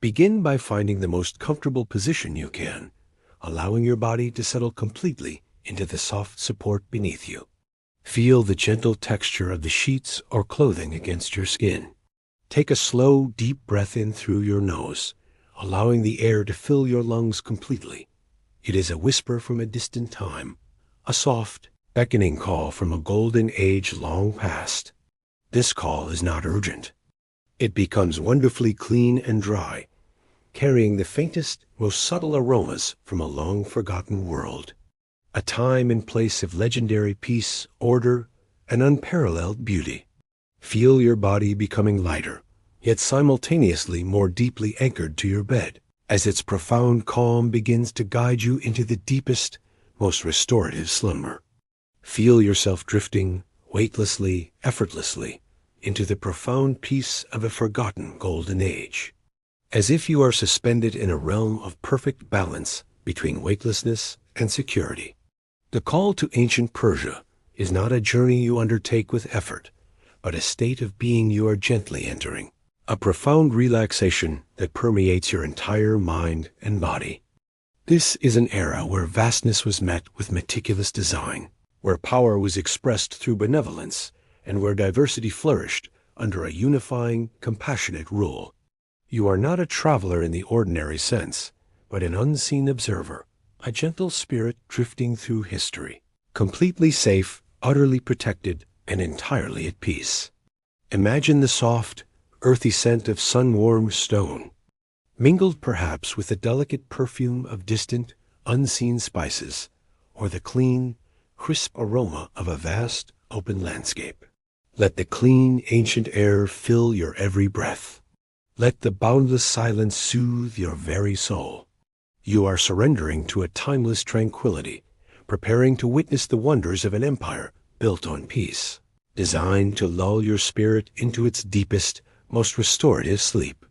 Begin by finding the most comfortable position you can, allowing your body to settle completely into the soft support beneath you. Feel the gentle texture of the sheets or clothing against your skin. Take a slow, deep breath in through your nose, allowing the air to fill your lungs completely. It is a whisper from a distant time, a soft, beckoning call from a golden age long past. This call is not urgent. It becomes wonderfully clean and dry, carrying the faintest, most subtle aromas from a long-forgotten world. A time and place of legendary peace, order, and unparalleled beauty. Feel your body becoming lighter, yet simultaneously more deeply anchored to your bed, as its profound calm begins to guide you into the deepest, most restorative slumber. Feel yourself drifting, weightlessly, effortlessly, into the profound peace of a forgotten golden age, as if you are suspended in a realm of perfect balance between weightlessness and security. The call to ancient Persia is not a journey you undertake with effort, but a state of being you are gently entering, a profound relaxation that permeates your entire mind and body. This is an era where vastness was met with meticulous design, where power was expressed through benevolence, and where diversity flourished under a unifying, compassionate rule. You are not a traveler in the ordinary sense, but an unseen observer, a gentle spirit drifting through history, completely safe, utterly protected, and entirely at peace. Imagine the soft, earthy scent of sun-warmed stone, mingled perhaps with the delicate perfume of distant, unseen spices, or the clean, crisp aroma of a vast, open landscape. Let the clean, ancient air fill your every breath. Let the boundless silence soothe your very soul. You are surrendering to a timeless tranquility, preparing to witness the wonders of an empire built on peace, designed to lull your spirit into its deepest, most restorative sleep.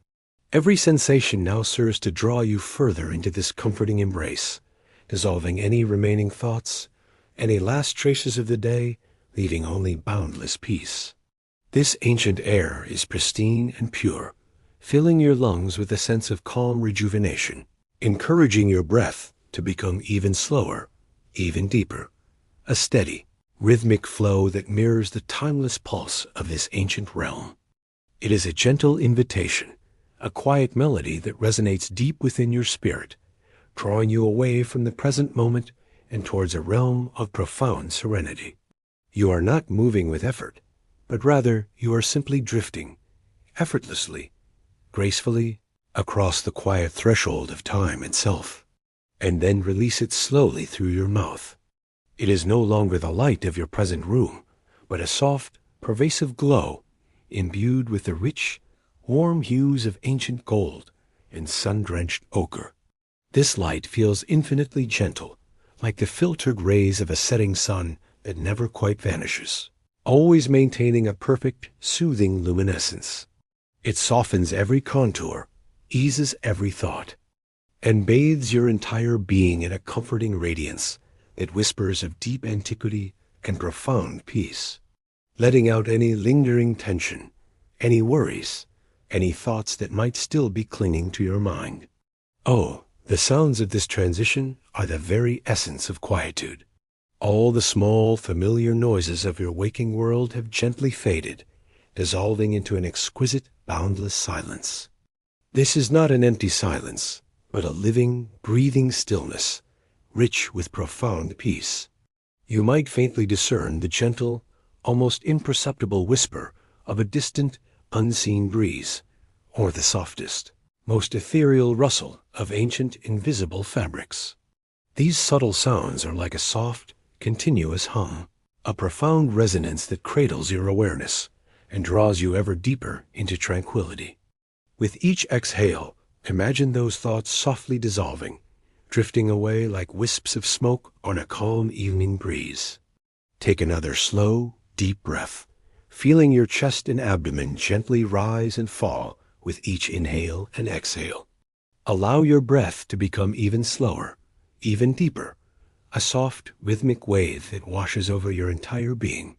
Every sensation now serves to draw you further into this comforting embrace, dissolving any remaining thoughts, any last traces of the day, leaving only boundless peace. This ancient air is pristine and pure, filling your lungs with a sense of calm rejuvenation, encouraging your breath to become even slower, even deeper, a steady, rhythmic flow that mirrors the timeless pulse of this ancient realm. It is a gentle invitation, a quiet melody that resonates deep within your spirit, drawing you away from the present moment and towards a realm of profound serenity. You are not moving with effort, but rather you are simply drifting, effortlessly, gracefully, across the quiet threshold of time itself, and then release it slowly through your mouth. It is no longer the light of your present room, but a soft, pervasive glow, imbued with the rich, warm hues of ancient gold and sun-drenched ochre. This light feels infinitely gentle, like the filtered rays of a setting sun that never quite vanishes, always maintaining a perfect, soothing luminescence. It softens every contour, eases every thought, and bathes your entire being in a comforting radiance that whispers of deep antiquity and profound peace, letting out any lingering tension, any worries, any thoughts that might still be clinging to your mind. Oh, the sounds of this transition are the very essence of quietude. All the small, familiar noises of your waking world have gently faded, dissolving into an exquisite, boundless silence. This is not an empty silence, but a living, breathing stillness, rich with profound peace. You might faintly discern the gentle, almost imperceptible whisper of a distant, unseen breeze, or the softest, most ethereal rustle of ancient, invisible fabrics. These subtle sounds are like a soft, continuous hum, a profound resonance that cradles your awareness and draws you ever deeper into tranquility. With each exhale, imagine those thoughts softly dissolving, drifting away like wisps of smoke on a calm evening breeze. Take another slow, deep breath, feeling your chest and abdomen gently rise and fall with each inhale and exhale. Allow your breath to become even slower, even deeper, a soft, rhythmic wave that washes over your entire being.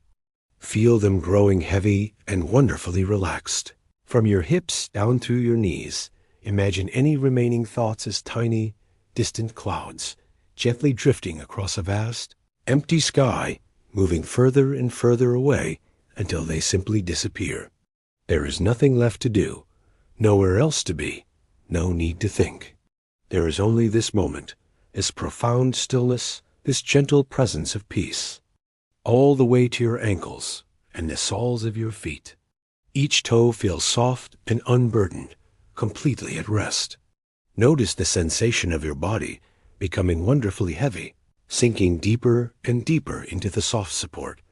Feel them growing heavy and wonderfully relaxed. From your hips down through your knees, imagine any remaining thoughts as tiny, distant clouds, gently drifting across a vast, empty sky, moving further and further away until they simply disappear. There is nothing left to do, nowhere else to be, no need to think. There is only this moment, this profound stillness, this gentle presence of peace, all the way to your ankles and the soles of your feet. Each toe feels soft and unburdened, completely at rest. Notice the sensation of your body becoming wonderfully heavy, sinking deeper and deeper into the soft support,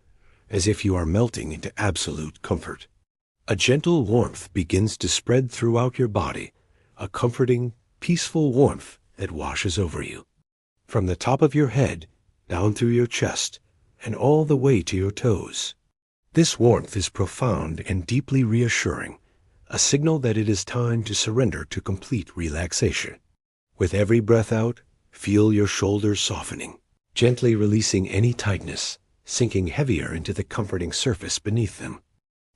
as if you are melting into absolute comfort. A gentle warmth begins to spread throughout your body, a comforting, peaceful warmth that washes over you. From the top of your head, down through your chest, and all the way to your toes. This warmth is profound and deeply reassuring, a signal that it is time to surrender to complete relaxation. With every breath out, feel your shoulders softening, gently releasing any tightness, sinking heavier into the comforting surface beneath them.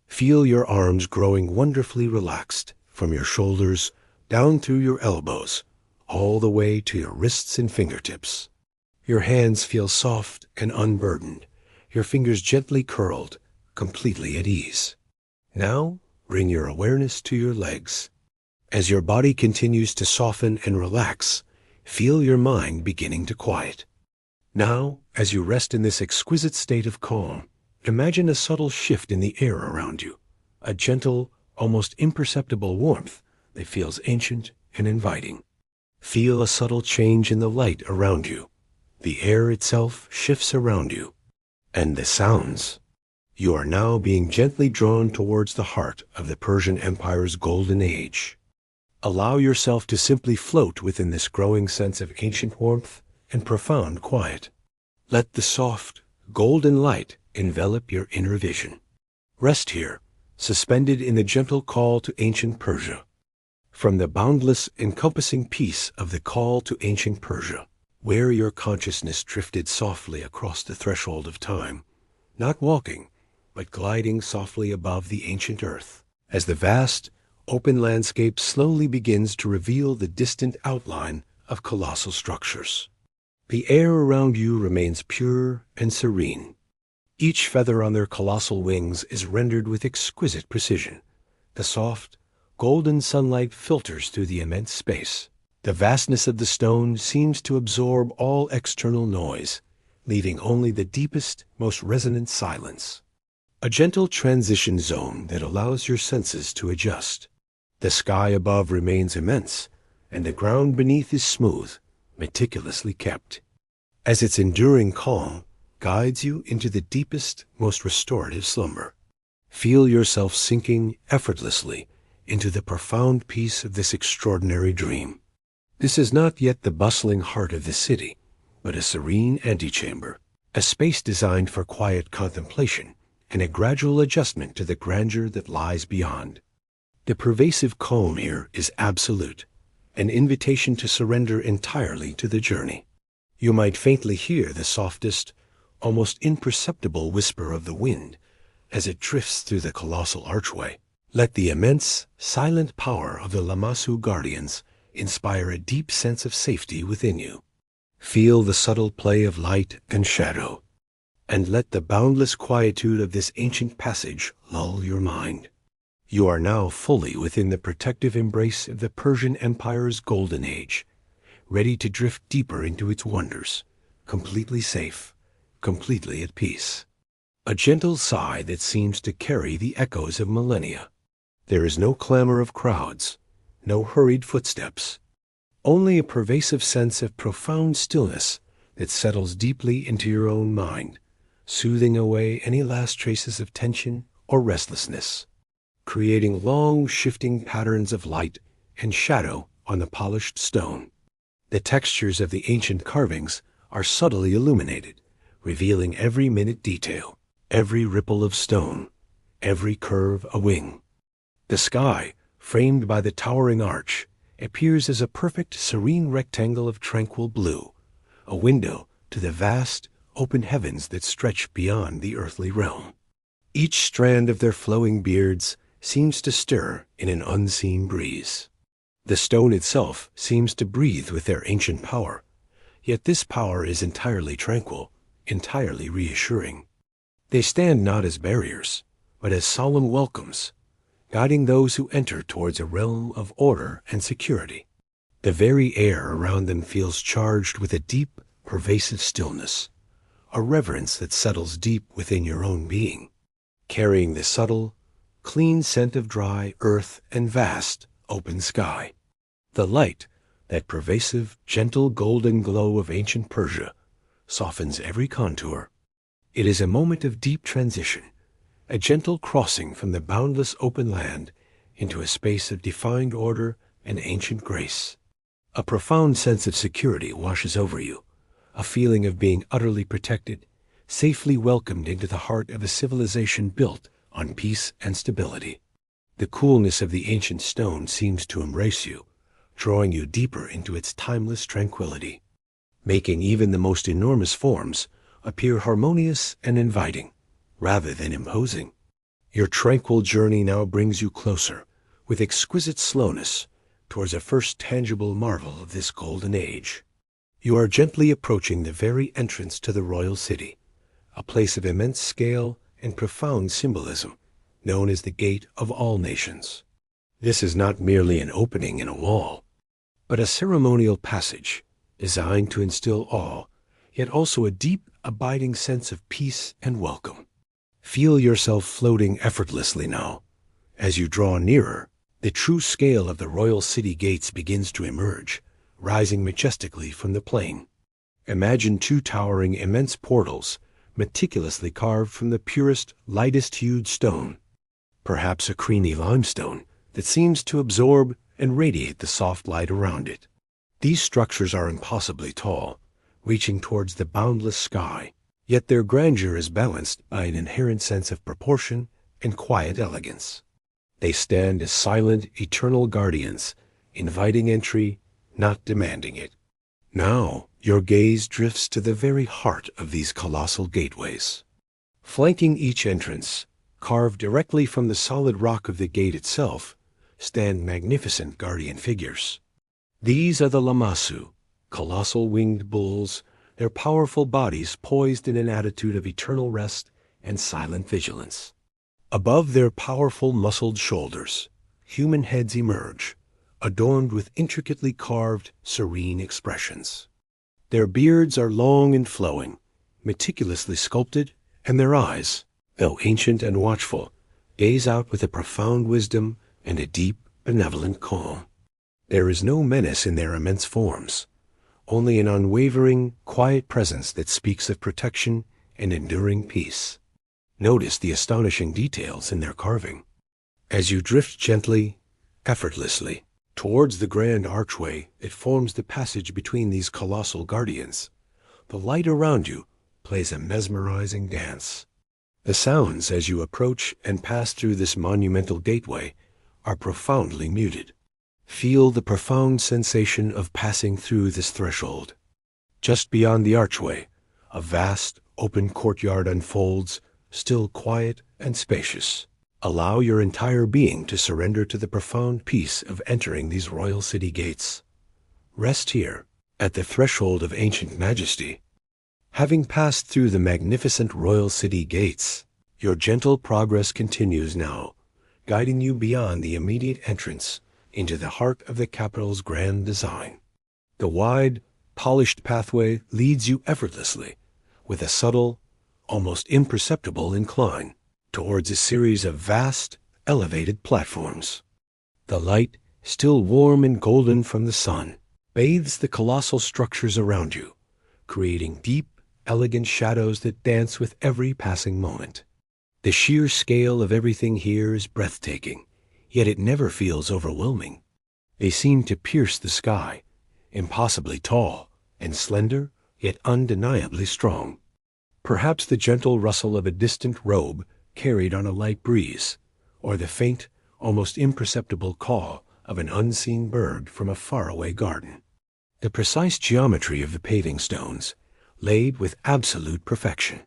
Feel your arms growing wonderfully relaxed from your shoulders down through your elbows, all the way to your wrists and fingertips. Your hands feel soft and unburdened, your fingers gently curled, completely at ease. Now, bring your awareness to your legs. As your body continues to soften and relax, feel your mind beginning to quiet. Now, as you rest in this exquisite state of calm, imagine a subtle shift in the air around you, a gentle, almost imperceptible warmth that feels ancient and inviting. Feel a subtle change in the light around you. The air itself shifts around you. And the sounds. You are now being gently drawn towards the heart of the Persian Empire's golden age. Allow yourself to simply float within this growing sense of ancient warmth and profound quiet. Let the soft, golden light envelop your inner vision. Rest here, suspended in the gentle call to ancient Persia. From the boundless, encompassing peace of the call to ancient Persia, where your consciousness drifted softly across the threshold of time, not walking, but gliding softly above the ancient earth, as the vast, open landscape slowly begins to reveal the distant outline of colossal structures. The air around you remains pure and serene. Each feather on their colossal wings is rendered with exquisite precision. The soft, golden sunlight filters through the immense space. The vastness of the stone seems to absorb all external noise, leaving only the deepest, most resonant silence. A gentle transition zone that allows your senses to adjust. The sky above remains immense, and the ground beneath is smooth, meticulously kept, as its enduring calm guides you into the deepest, most restorative slumber. Feel yourself sinking effortlessly into the profound peace of this extraordinary dream. This is not yet the bustling heart of the city, but a serene antechamber, a space designed for quiet contemplation and a gradual adjustment to the grandeur that lies beyond. The pervasive calm here is absolute, an invitation to surrender entirely to the journey. You might faintly hear the softest, almost imperceptible whisper of the wind as it drifts through the colossal archway. Let the immense, silent power of the Lamassu guardians inspire a deep sense of safety within you. Feel the subtle play of light and shadow, and let the boundless quietude of this ancient passage lull your mind. You are now fully within the protective embrace of the Persian Empire's golden age, ready to drift deeper into its wonders, completely safe, completely at peace. A gentle sigh that seems to carry the echoes of millennia. There is no clamor of crowds, no hurried footsteps, only a pervasive sense of profound stillness that settles deeply into your own mind, soothing away any last traces of tension or restlessness, creating long shifting patterns of light and shadow on the polished stone. The textures of the ancient carvings are subtly illuminated, revealing every minute detail, every ripple of stone, every curve a wing. The sky, framed by the towering arch, appears as a perfect, serene rectangle of tranquil blue, a window to the vast, open heavens that stretch beyond the earthly realm. Each strand of their flowing beards seems to stir in an unseen breeze. The stone itself seems to breathe with their ancient power, yet this power is entirely tranquil, entirely reassuring. They stand not as barriers, but as solemn welcomes, guiding those who enter towards a realm of order and security. The very air around them feels charged with a deep, pervasive stillness, a reverence that settles deep within your own being, carrying the subtle, clean scent of dry earth and vast, open sky. The light, that pervasive, gentle golden glow of ancient Persia, softens every contour. It is a moment of deep transition, a gentle crossing from the boundless open land into a space of defined order and ancient grace. A profound sense of security washes over you, a feeling of being utterly protected, safely welcomed into the heart of a civilization built on peace and stability. The coolness of the ancient stone seems to embrace you, drawing you deeper into its timeless tranquility, making even the most enormous forms appear harmonious and inviting, rather than imposing. Your tranquil journey now brings you closer, with exquisite slowness, towards a first tangible marvel of this golden age. You are gently approaching the very entrance to the royal city, a place of immense scale and profound symbolism, known as the Gate of All Nations. This is not merely an opening in a wall, but a ceremonial passage designed to instill awe, yet also a deep, abiding sense of peace and welcome. Feel yourself floating effortlessly now. As you draw nearer, the true scale of the royal city gates begins to emerge, rising majestically from the plain. Imagine two towering immense portals, meticulously carved from the purest, lightest-hued stone, perhaps a creamy limestone that seems to absorb and radiate the soft light around it. These structures are impossibly tall, reaching towards the boundless sky, yet their grandeur is balanced by an inherent sense of proportion and quiet elegance. They stand as silent, eternal guardians, inviting entry, not demanding it. Now, your gaze drifts to the very heart of these colossal gateways. Flanking each entrance, carved directly from the solid rock of the gate itself, stand magnificent guardian figures. These are the lamassu, colossal winged bulls, their powerful bodies poised in an attitude of eternal rest and silent vigilance. Above their powerful muscled shoulders, human heads emerge, adorned with intricately carved, serene expressions. Their beards are long and flowing, meticulously sculpted, and their eyes, though ancient and watchful, gaze out with a profound wisdom and a deep, benevolent calm. There is no menace in their immense forms, only an unwavering, quiet presence that speaks of protection and enduring peace. Notice the astonishing details in their carving. As you drift gently, effortlessly, towards the grand archway that forms the passage between these colossal guardians, the light around you plays a mesmerizing dance. The sounds as you approach and pass through this monumental gateway are profoundly muted. Feel the profound sensation of passing through this threshold. Just beyond the archway, a vast, open courtyard unfolds, still quiet and spacious. Allow your entire being to surrender to the profound peace of entering these royal city gates. Rest here, at the threshold of ancient majesty. Having passed through the magnificent royal city gates, your gentle progress continues now, guiding you beyond the immediate entrance into the heart of the capital's grand design. The wide, polished pathway leads you effortlessly, with a subtle, almost imperceptible incline, towards a series of vast, elevated platforms. The light, still warm and golden from the sun, bathes the colossal structures around you, creating deep, elegant shadows that dance with every passing moment. The sheer scale of everything here is breathtaking, yet it never feels overwhelming. They seem to pierce the sky, impossibly tall and slender, yet undeniably strong. Perhaps the gentle rustle of a distant robe carried on a light breeze, or the faint, almost imperceptible call of an unseen bird from a faraway garden. The precise geometry of the paving stones, laid with absolute perfection.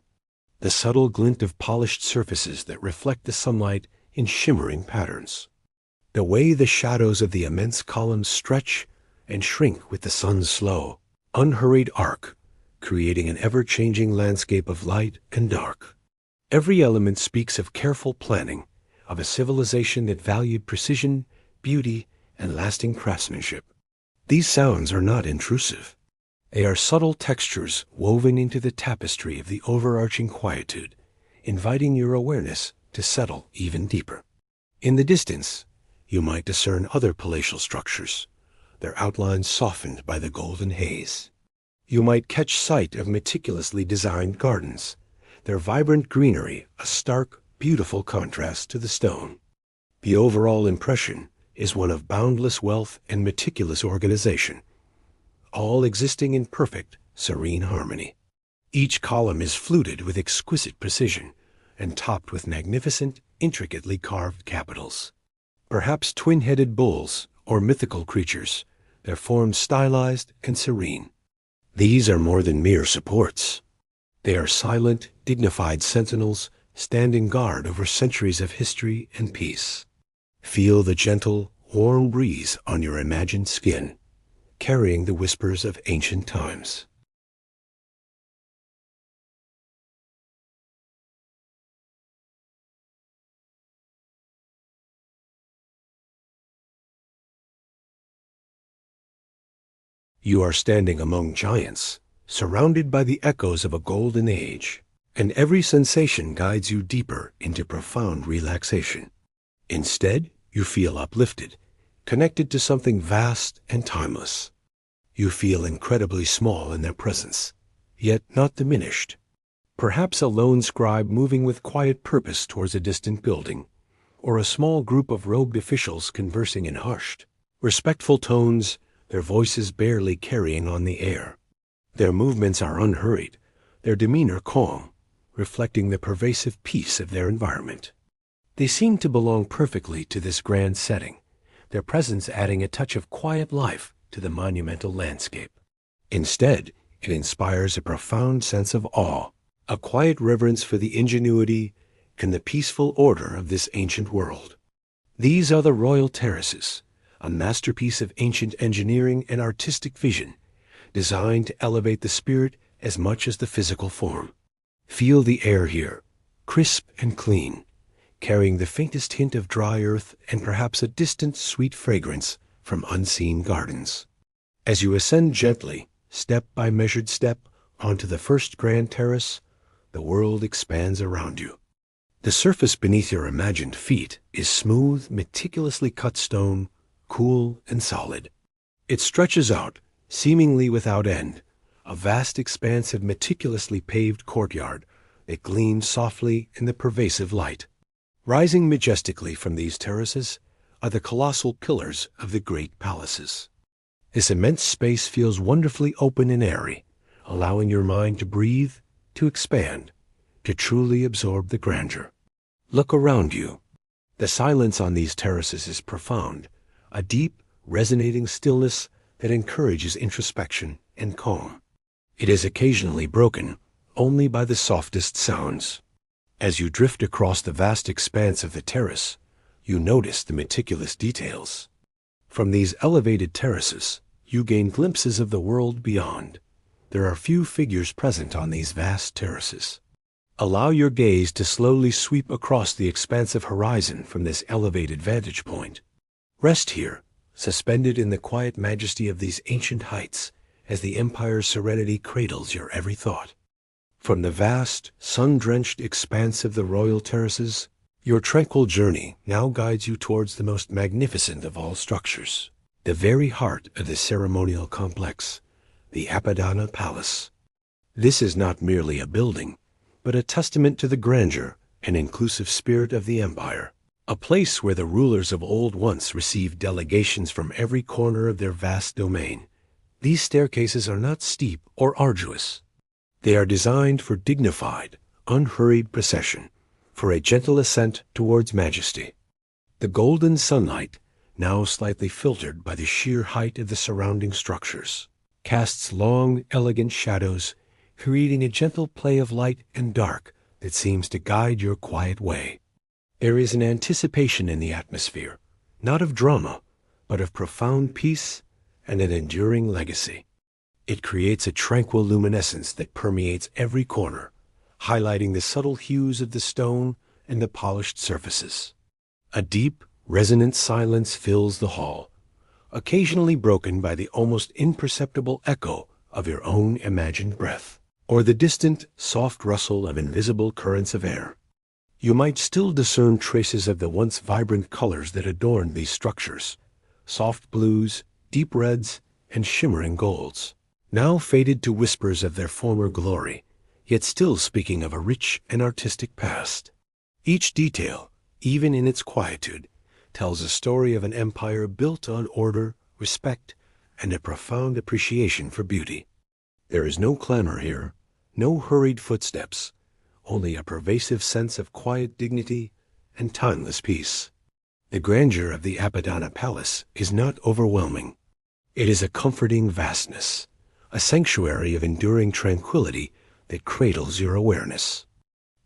The subtle glint of polished surfaces that reflect the sunlight in shimmering patterns. The way the shadows of the immense columns stretch and shrink with the sun's slow, unhurried arc, creating an ever-changing landscape of light and dark. Every element speaks of careful planning, of a civilization that valued precision, beauty, and lasting craftsmanship. These sounds are not intrusive. They are subtle textures woven into the tapestry of the overarching quietude, inviting your awareness to settle even deeper. In the distance, you might discern other palatial structures, their outlines softened by the golden haze. You might catch sight of meticulously designed gardens, their vibrant greenery a stark, beautiful contrast to the stone. The overall impression is one of boundless wealth and meticulous organization, all existing in perfect, serene harmony. Each column is fluted with exquisite precision and topped with magnificent, intricately carved capitals. Perhaps twin-headed bulls or mythical creatures, their forms stylized and serene. These are more than mere supports. They are silent, dignified sentinels standing guard over centuries of history and peace. Feel the gentle, warm breeze on your imagined skin, carrying the whispers of ancient times. You are standing among giants, surrounded by the echoes of a golden age, and every sensation guides you deeper into profound relaxation. Instead, you feel uplifted, connected to something vast and timeless. You feel incredibly small in their presence, yet not diminished. Perhaps a lone scribe moving with quiet purpose towards a distant building, or a small group of robed officials conversing in hushed, respectful tones, their voices barely carrying on the air. Their movements are unhurried, their demeanor calm, reflecting the pervasive peace of their environment. They seem to belong perfectly to this grand setting, their presence adding a touch of quiet life to the monumental landscape. Instead, it inspires a profound sense of awe, a quiet reverence for the ingenuity and the peaceful order of this ancient world. These are the royal terraces, a masterpiece of ancient engineering and artistic vision, designed to elevate the spirit as much as the physical form. Feel the air here, crisp and clean, carrying the faintest hint of dry earth and perhaps a distant sweet fragrance from unseen gardens. As you ascend gently, step by measured step, onto the first grand terrace, the world expands around you. The surface beneath your imagined feet is smooth, meticulously cut stone, cool and solid. It stretches out, seemingly without end, a vast expanse of meticulously paved courtyard that gleams softly in the pervasive light. Rising majestically from these terraces are the colossal pillars of the great palaces. This immense space feels wonderfully open and airy, allowing your mind to breathe, to expand, to truly absorb the grandeur. Look around you. The silence on these terraces is profound, a deep, resonating stillness that encourages introspection and calm. It is occasionally broken only by the softest sounds. As you drift across the vast expanse of the terrace, you notice the meticulous details. From these elevated terraces, you gain glimpses of the world beyond. There are few figures present on these vast terraces. Allow your gaze to slowly sweep across the expansive horizon from this elevated vantage point. Rest here, suspended in the quiet majesty of these ancient heights, as the empire's serenity cradles your every thought. From the vast, sun-drenched expanse of the royal terraces, your tranquil journey now guides you towards the most magnificent of all structures, the very heart of the ceremonial complex, the Apadana Palace. This is not merely a building, but a testament to the grandeur and inclusive spirit of the empire, a place where the rulers of old once received delegations from every corner of their vast domain. These staircases are not steep or arduous. They are designed for dignified, unhurried procession, for a gentle ascent towards majesty. The golden sunlight, now slightly filtered by the sheer height of the surrounding structures, casts long, elegant shadows, creating a gentle play of light and dark that seems to guide your quiet way. There is an anticipation in the atmosphere, not of drama, but of profound peace and an enduring legacy. It creates a tranquil luminescence that permeates every corner, highlighting the subtle hues of the stone and the polished surfaces. A deep, resonant silence fills the hall, occasionally broken by the almost imperceptible echo of your own imagined breath, or the distant, soft rustle of invisible currents of air. You might still discern traces of the once vibrant colors that adorned these structures, soft blues, deep reds, and shimmering golds, now faded to whispers of their former glory, yet still speaking of a rich and artistic past. Each detail, even in its quietude, tells a story of an empire built on order, respect, and a profound appreciation for beauty. There is no clamor here, no hurried footsteps, only a pervasive sense of quiet dignity and timeless peace. The grandeur of the Apadana Palace is not overwhelming. It is a comforting vastness, a sanctuary of enduring tranquility that cradles your awareness.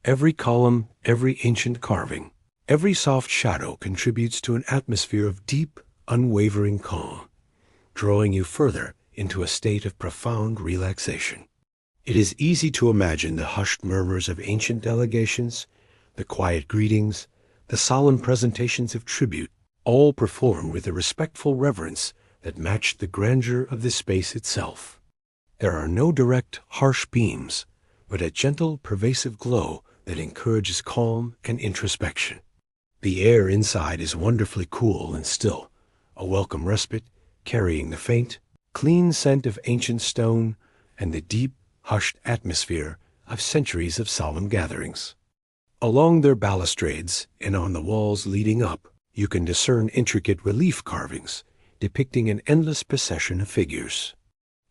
Every column, every ancient carving, every soft shadow contributes to an atmosphere of deep, unwavering calm, drawing you further into a state of profound relaxation. It is easy to imagine the hushed murmurs of ancient delegations, the quiet greetings, the solemn presentations of tribute, all performed with a respectful reverence that matched the grandeur of the space itself. There are no direct, harsh beams, but a gentle, pervasive glow that encourages calm and introspection. The air inside is wonderfully cool and still, a welcome respite, carrying the faint, clean scent of ancient stone and the deep, hushed atmosphere of centuries of solemn gatherings. Along their balustrades and on the walls leading up, you can discern intricate relief carvings depicting an endless procession of figures.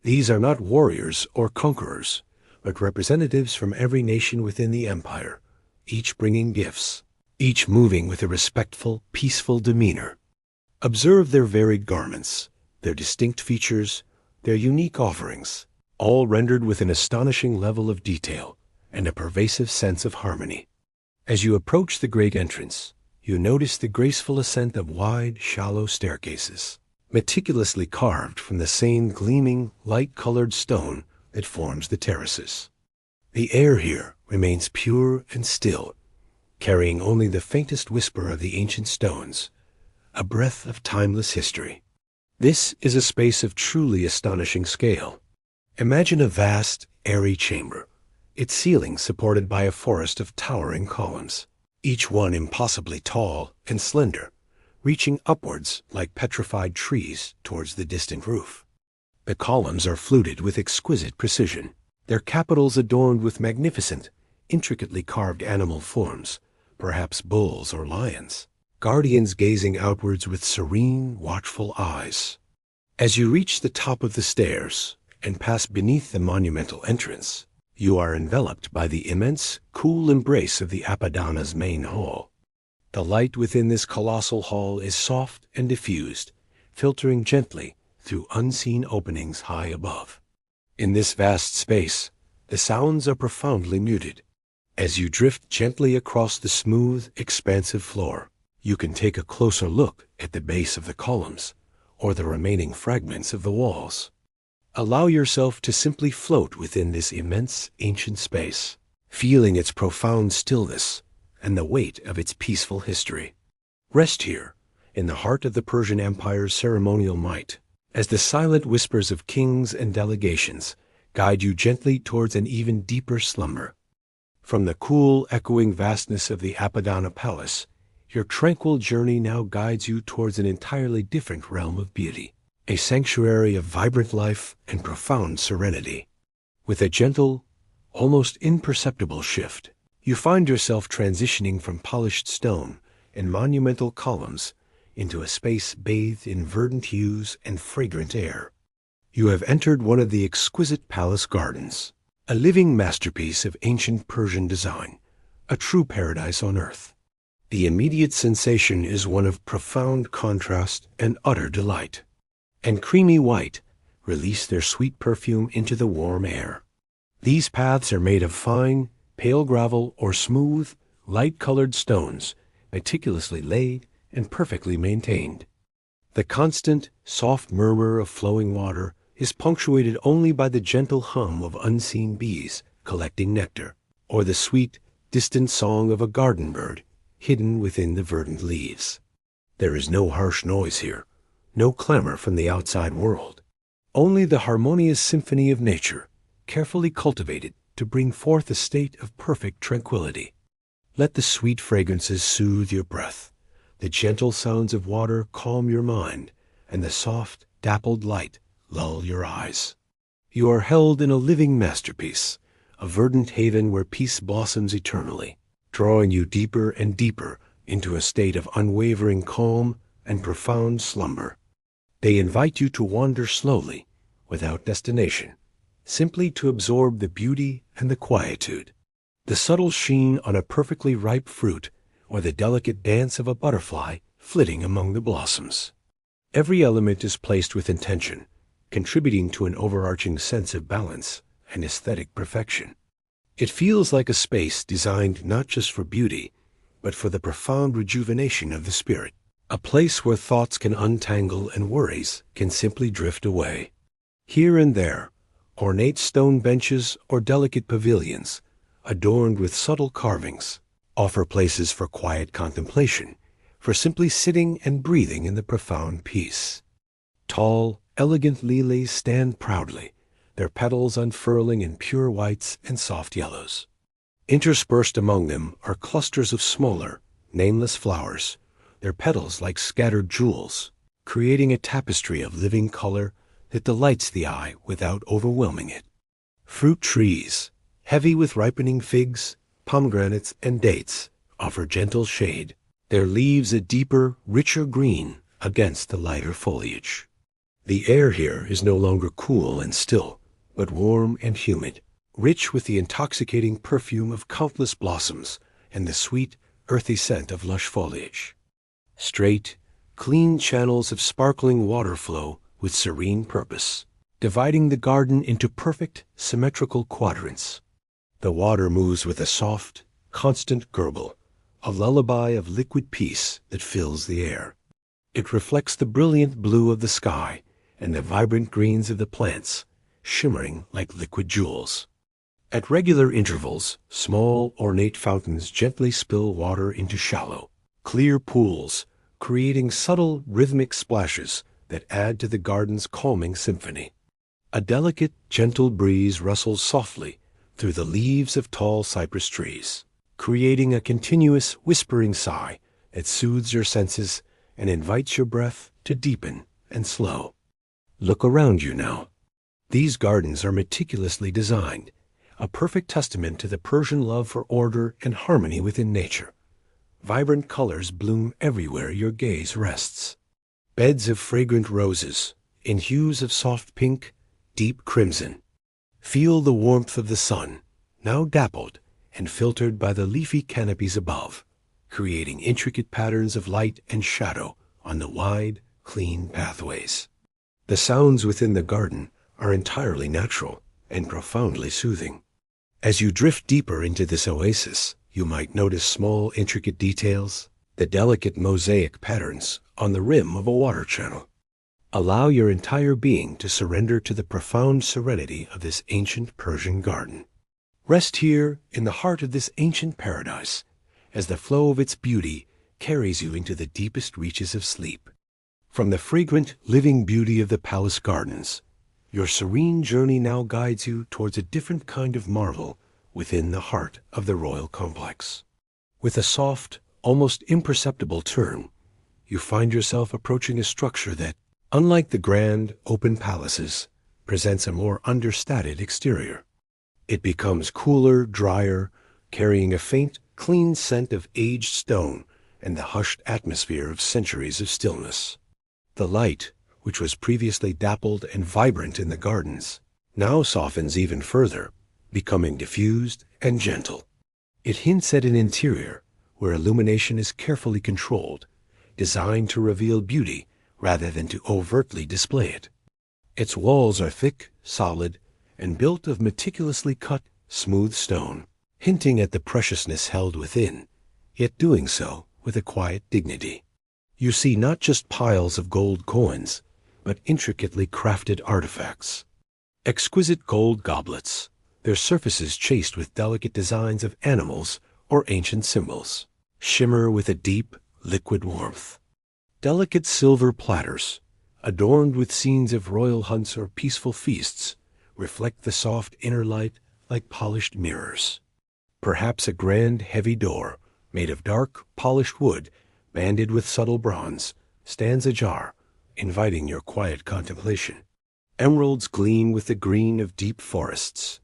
These are not warriors or conquerors, but representatives from every nation within the empire, each bringing gifts, each moving with a respectful, peaceful demeanor. Observe their varied garments, their distinct features, their unique offerings, all rendered with an astonishing level of detail and a pervasive sense of harmony. As you approach the great entrance, you notice the graceful ascent of wide, shallow staircases, meticulously carved from the same gleaming, light-colored stone that forms the terraces. The air here remains pure and still, carrying only the faintest whisper of the ancient stones, a breath of timeless history. This is a space of truly astonishing scale. Imagine a vast, airy chamber, its ceiling supported by a forest of towering columns, each one impossibly tall and slender, reaching upwards like petrified trees towards the distant roof. The columns are fluted with exquisite precision, their capitals adorned with magnificent, intricately carved animal forms, perhaps bulls or lions, guardians gazing outwards with serene, watchful eyes. As you reach the top of the stairs and pass beneath the monumental entrance, you are enveloped by the immense, cool embrace of the Apadana's main hall. The light within this colossal hall is soft and diffused, filtering gently through unseen openings high above. In this vast space, the sounds are profoundly muted. As you drift gently across the smooth, expansive floor, you can take a closer look at the base of the columns or the remaining fragments of the walls. Allow yourself to simply float within this immense ancient space, feeling its profound stillness and the weight of its peaceful history. Rest here, in the heart of the Persian Empire's ceremonial might, as the silent whispers of kings and delegations guide you gently towards an even deeper slumber. From the cool, echoing vastness of the Apadana Palace, your tranquil journey now guides you towards an entirely different realm of beauty, a sanctuary of vibrant life and profound serenity. With a gentle, almost imperceptible shift, you find yourself transitioning from polished stone and monumental columns into a space bathed in verdant hues and fragrant air. You have entered one of the exquisite palace gardens, a living masterpiece of ancient Persian design, a true paradise on earth. The immediate sensation is one of profound contrast and utter delight, and creamy white release their sweet perfume into the warm air. These paths are made of fine, pale gravel or smooth, light-colored stones, meticulously laid and perfectly maintained. The constant, soft murmur of flowing water is punctuated only by the gentle hum of unseen bees collecting nectar, or the sweet, distant song of a garden bird hidden within the verdant leaves. There is no harsh noise here, no clamor from the outside world, only the harmonious symphony of nature, carefully cultivated to bring forth a state of perfect tranquility. Let the sweet fragrances soothe your breath, the gentle sounds of water calm your mind, and the soft, dappled light lull your eyes. You are held in a living masterpiece, a verdant haven where peace blossoms eternally, drawing you deeper and deeper into a state of unwavering calm and profound slumber. They invite you to wander slowly, without destination, simply to absorb the beauty and the quietude. The subtle sheen on a perfectly ripe fruit, or the delicate dance of a butterfly flitting among the blossoms. Every element is placed with intention, contributing to an overarching sense of balance and aesthetic perfection. It feels like a space designed not just for beauty, but for the profound rejuvenation of the spirit, a place where thoughts can untangle and worries can simply drift away. Here and there, ornate stone benches or delicate pavilions, adorned with subtle carvings, offer places for quiet contemplation, for simply sitting and breathing in the profound peace. Tall, elegant lilies stand proudly, their petals unfurling in pure whites and soft yellows. Interspersed among them are clusters of smaller, nameless flowers, their petals like scattered jewels, creating a tapestry of living color that delights the eye without overwhelming it. Fruit trees, heavy with ripening figs, pomegranates, and dates, offer gentle shade, their leaves a deeper, richer green against the lighter foliage. The air here is no longer cool and still, but warm and humid, rich with the intoxicating perfume of countless blossoms and the sweet, earthy scent of lush foliage. Straight, clean channels of sparkling water flow with serene purpose, dividing the garden into perfect, symmetrical quadrants. The water moves with a soft, constant gurgle, a lullaby of liquid peace that fills the air. It reflects the brilliant blue of the sky and the vibrant greens of the plants, shimmering like liquid jewels. At regular intervals, small, ornate fountains gently spill water into shallow, clear pools, creating subtle, rhythmic splashes that add to the garden's calming symphony. A delicate, gentle breeze rustles softly through the leaves of tall cypress trees, creating a continuous, whispering sigh that soothes your senses and invites your breath to deepen and slow. Look around you now. These gardens are meticulously designed, a perfect testament to the Persian love for order and harmony within nature. Vibrant colors bloom everywhere your gaze rests. Beds of fragrant roses, in hues of soft pink, deep crimson. Feel the warmth of the sun, now dappled and filtered by the leafy canopies above, creating intricate patterns of light and shadow on the wide, clean pathways. The sounds within the garden are entirely natural and profoundly soothing. As you drift deeper into this oasis, you might notice small, intricate details, the delicate mosaic patterns on the rim of a water channel. Allow your entire being to surrender to the profound serenity of this ancient Persian garden. Rest here in the heart of this ancient paradise, as the flow of its beauty carries you into the deepest reaches of sleep. From the fragrant, living beauty of the palace gardens, your serene journey now guides you towards a different kind of marvel within the heart of the royal complex. With a soft, almost imperceptible turn, you find yourself approaching a structure that, unlike the grand, open palaces, presents a more understated exterior. It becomes cooler, drier, carrying a faint, clean scent of aged stone and the hushed atmosphere of centuries of stillness. The light, which was previously dappled and vibrant in the gardens, now softens even further, becoming diffused and gentle. It hints at an interior where illumination is carefully controlled, designed to reveal beauty rather than to overtly display it. Its walls are thick, solid, and built of meticulously cut, smooth stone, hinting at the preciousness held within, yet doing so with a quiet dignity. You see not just piles of gold coins, but intricately crafted artifacts. Exquisite gold goblets, their surfaces chased with delicate designs of animals or ancient symbols, shimmer with a deep, liquid warmth. Delicate silver platters, adorned with scenes of royal hunts or peaceful feasts, reflect the soft inner light like polished mirrors. Perhaps a grand, heavy door, made of dark, polished wood, banded with subtle bronze, stands ajar, inviting your quiet contemplation. Emeralds gleam with the green of deep forests.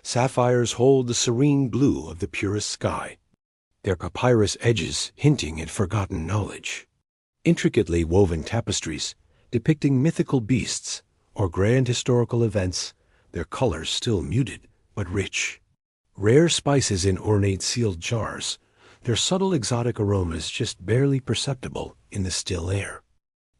Sapphires hold the serene blue of the purest sky, their papyrus edges hinting at forgotten knowledge. Intricately woven tapestries, depicting mythical beasts or grand historical events, their colors still muted but rich. Rare spices in ornate sealed jars, their subtle exotic aromas just barely perceptible in the still air.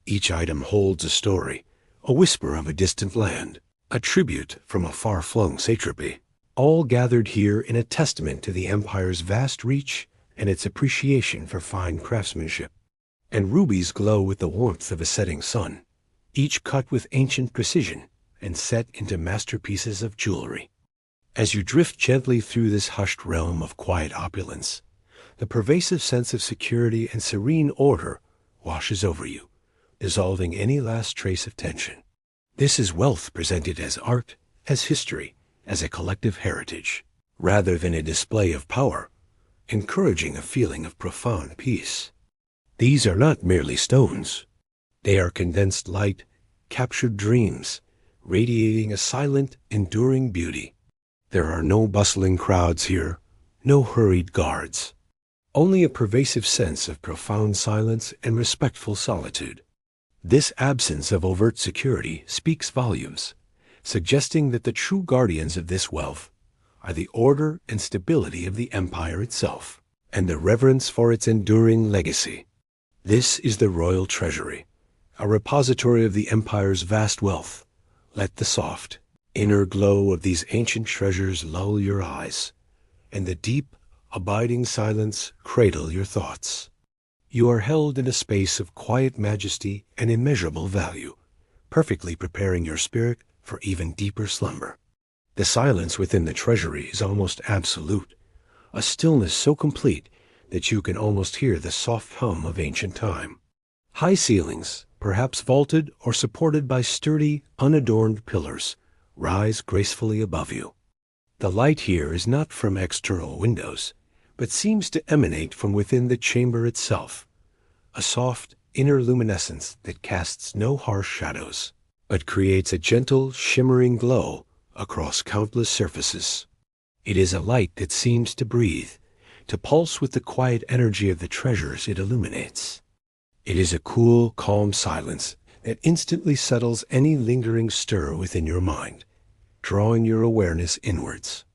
Each item holds a story, a whisper of a distant land, a tribute from a far-flung satrapy, all gathered here in a testament to the empire's vast reach and its appreciation for fine craftsmanship. And rubies glow with the warmth of a setting sun, each cut with ancient precision and set into masterpieces of jewelry. As you drift gently through this hushed realm of quiet opulence, the pervasive sense of security and serene order washes over you, dissolving any last trace of tension. This is wealth presented as art, as history, as a collective heritage, rather than a display of power, encouraging a feeling of profound peace. These are not merely stones. They are condensed light, captured dreams, radiating a silent, enduring beauty. There are no bustling crowds here, no hurried guards. Only a pervasive sense of profound silence and respectful solitude. This absence of overt security speaks volumes, suggesting that the true guardians of this wealth are the order and stability of the empire itself, and the reverence for its enduring legacy. This is the royal treasury, a repository of the empire's vast wealth. Let the soft, inner glow of these ancient treasures lull your eyes, and the deep, abiding silence cradle your thoughts. You are held in a space of quiet majesty and immeasurable value, perfectly preparing your spirit for even deeper slumber. The silence within the treasury is almost absolute, a stillness so complete that you can almost hear the soft hum of ancient time. High ceilings, perhaps vaulted or supported by sturdy, unadorned pillars, rise gracefully above you. The light here is not from external windows, but seems to emanate from within the chamber itself, a soft, inner luminescence that casts no harsh shadows, but creates a gentle, shimmering glow across countless surfaces. It is a light that seems to breathe, to pulse with the quiet energy of the treasures it illuminates. It is a cool, calm silence that instantly settles any lingering stir within your mind, drawing your awareness inwards,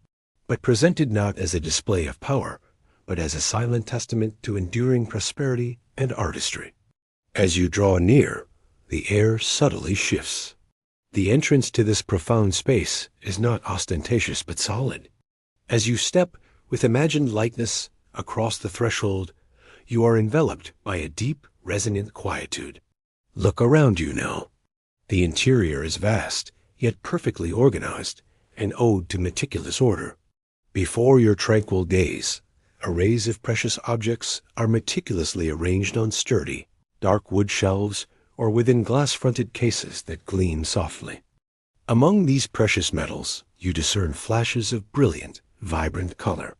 but presented not as a display of power, but as a silent testament to enduring prosperity and artistry. As you draw near, the air subtly shifts. The entrance to this profound space is not ostentatious but solid. As you step with imagined lightness across the threshold, you are enveloped by a deep, resonant quietude. Look around you now. The interior is vast, yet perfectly organized, and ode to meticulous order. Before your tranquil gaze, arrays of precious objects are meticulously arranged on sturdy, dark wood shelves or within glass-fronted cases that gleam softly. Among these precious metals, you discern flashes of brilliant, vibrant color.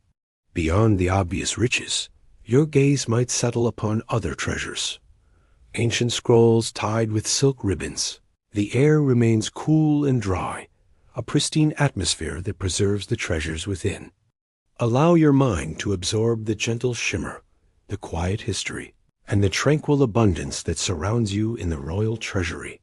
Beyond the obvious riches, your gaze might settle upon other treasures. Ancient scrolls tied with silk ribbons. The air remains cool and dry, a pristine atmosphere that preserves the treasures within. Allow your mind to absorb the gentle shimmer, the quiet history, and the tranquil abundance that surrounds you in the royal treasury.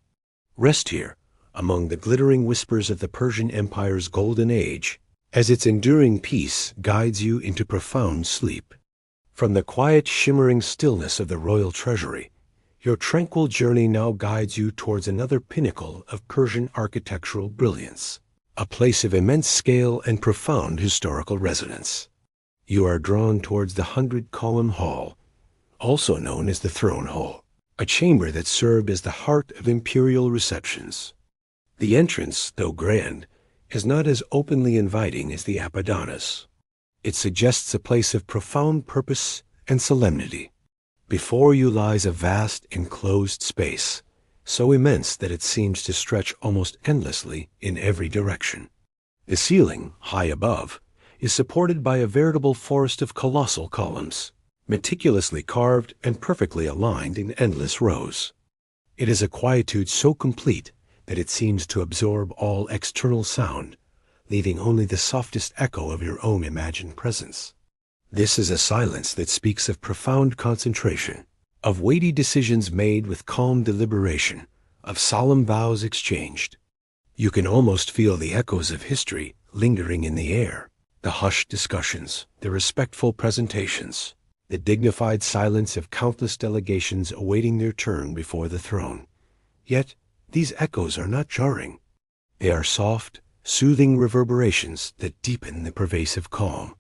Rest here, among the glittering whispers of the Persian Empire's golden age, as its enduring peace guides you into profound sleep. From the quiet, shimmering stillness of the royal treasury, your tranquil journey now guides you towards another pinnacle of Persian architectural brilliance, a place of immense scale and profound historical resonance. You are drawn towards the 100-column hall, also known as the Throne Hall. a chamber that served as the heart of imperial receptions. The entrance, though grand, is not as openly inviting as the Apodonis. It suggests a place of profound purpose and solemnity. Before you lies a vast enclosed space, so immense that it seems to stretch almost endlessly in every direction. The ceiling, high above, is supported by a veritable forest of colossal columns, meticulously carved and perfectly aligned in endless rows. It is a quietude so complete that it seems to absorb all external sound, leaving only the softest echo of your own imagined presence. This is a silence that speaks of profound concentration, of weighty decisions made with calm deliberation, of solemn vows exchanged. You can almost feel the echoes of history lingering in the air, the hushed discussions, the respectful presentations, the dignified silence of countless delegations awaiting their turn before the throne. Yet, these echoes are not jarring. They are soft, soothing reverberations that deepen the pervasive calm.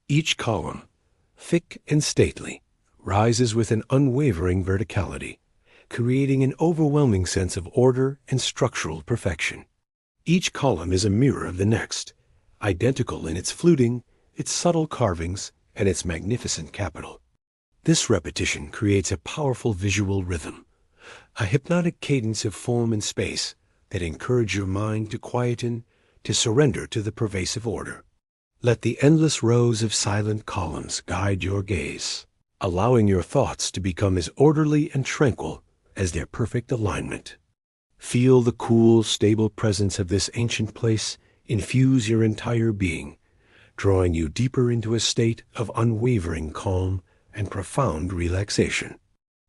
Each column, thick and stately, rises with an unwavering verticality, creating an overwhelming sense of order and structural perfection. Each column is a mirror of the next, identical in its fluting, its subtle carvings, and its magnificent capital. This repetition creates a powerful visual rhythm, a hypnotic cadence of form and space that encourage your mind to quieten, to surrender to the pervasive order. Let the endless rows of silent columns guide your gaze, allowing your thoughts to become as orderly and tranquil as their perfect alignment. Feel the cool, stable presence of this ancient place infuse your entire being, drawing you deeper into a state of unwavering calm and profound relaxation.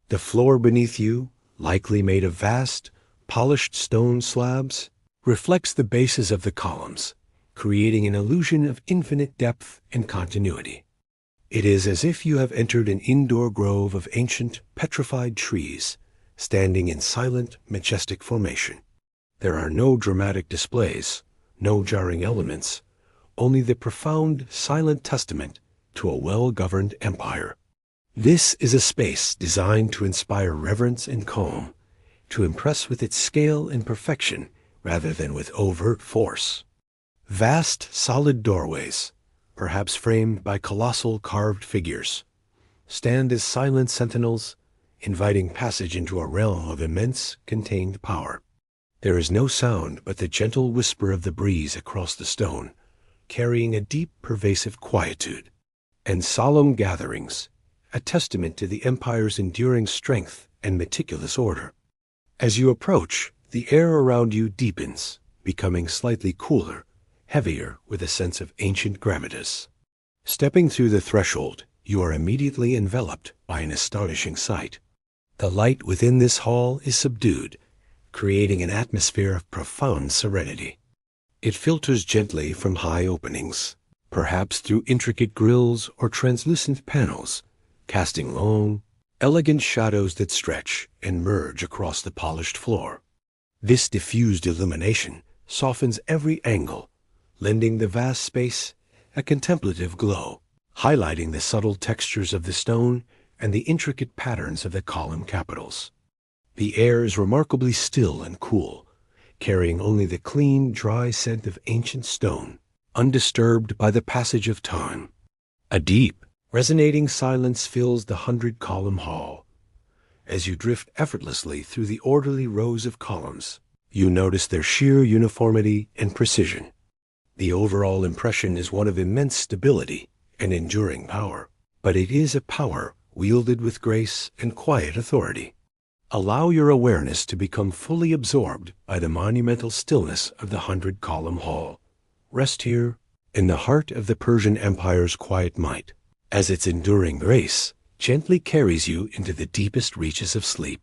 The floor beneath you, likely made of vast, polished stone slabs, reflects the bases of the columns, creating an illusion of infinite depth and continuity. It is as if you have entered an indoor grove of ancient, petrified trees, standing in silent, majestic formation. There are no dramatic displays, no jarring elements, only the profound, silent testament to a well-governed empire. This is a space designed to inspire reverence and calm, to impress with its scale and perfection rather than with overt force. Vast, solid doorways, perhaps framed by colossal carved figures, stand as silent sentinels, inviting passage into a realm of immense, contained power. There is no sound but the gentle whisper of the breeze across the stone, carrying a deep, pervasive quietude. And solemn gatherings, a testament to the empire's enduring strength and meticulous order. As you approach, the air around you deepens, becoming slightly cooler, heavier with a sense of ancient gravitas. Stepping through the threshold, you are immediately enveloped by an astonishing sight. The light within this hall is subdued, creating an atmosphere of profound serenity. It filters gently from high openings, perhaps through intricate grilles or translucent panels, casting long, elegant shadows that stretch and merge across the polished floor. This diffused illumination softens every angle, lending the vast space a contemplative glow, highlighting the subtle textures of the stone and the intricate patterns of the column capitals. The air is remarkably still and cool, carrying only the clean, dry scent of ancient stone, undisturbed by the passage of time. A deep, resonating silence fills the 100-column hall. As you drift effortlessly through the orderly rows of columns, you notice their sheer uniformity and precision. The overall impression is one of immense stability and enduring power, but it is a power wielded with grace and quiet authority. Allow your awareness to become fully absorbed by the monumental stillness of the 100-column hall. Rest here, in the heart of the Persian Empire's quiet might, as its enduring grace gently carries you into the deepest reaches of sleep.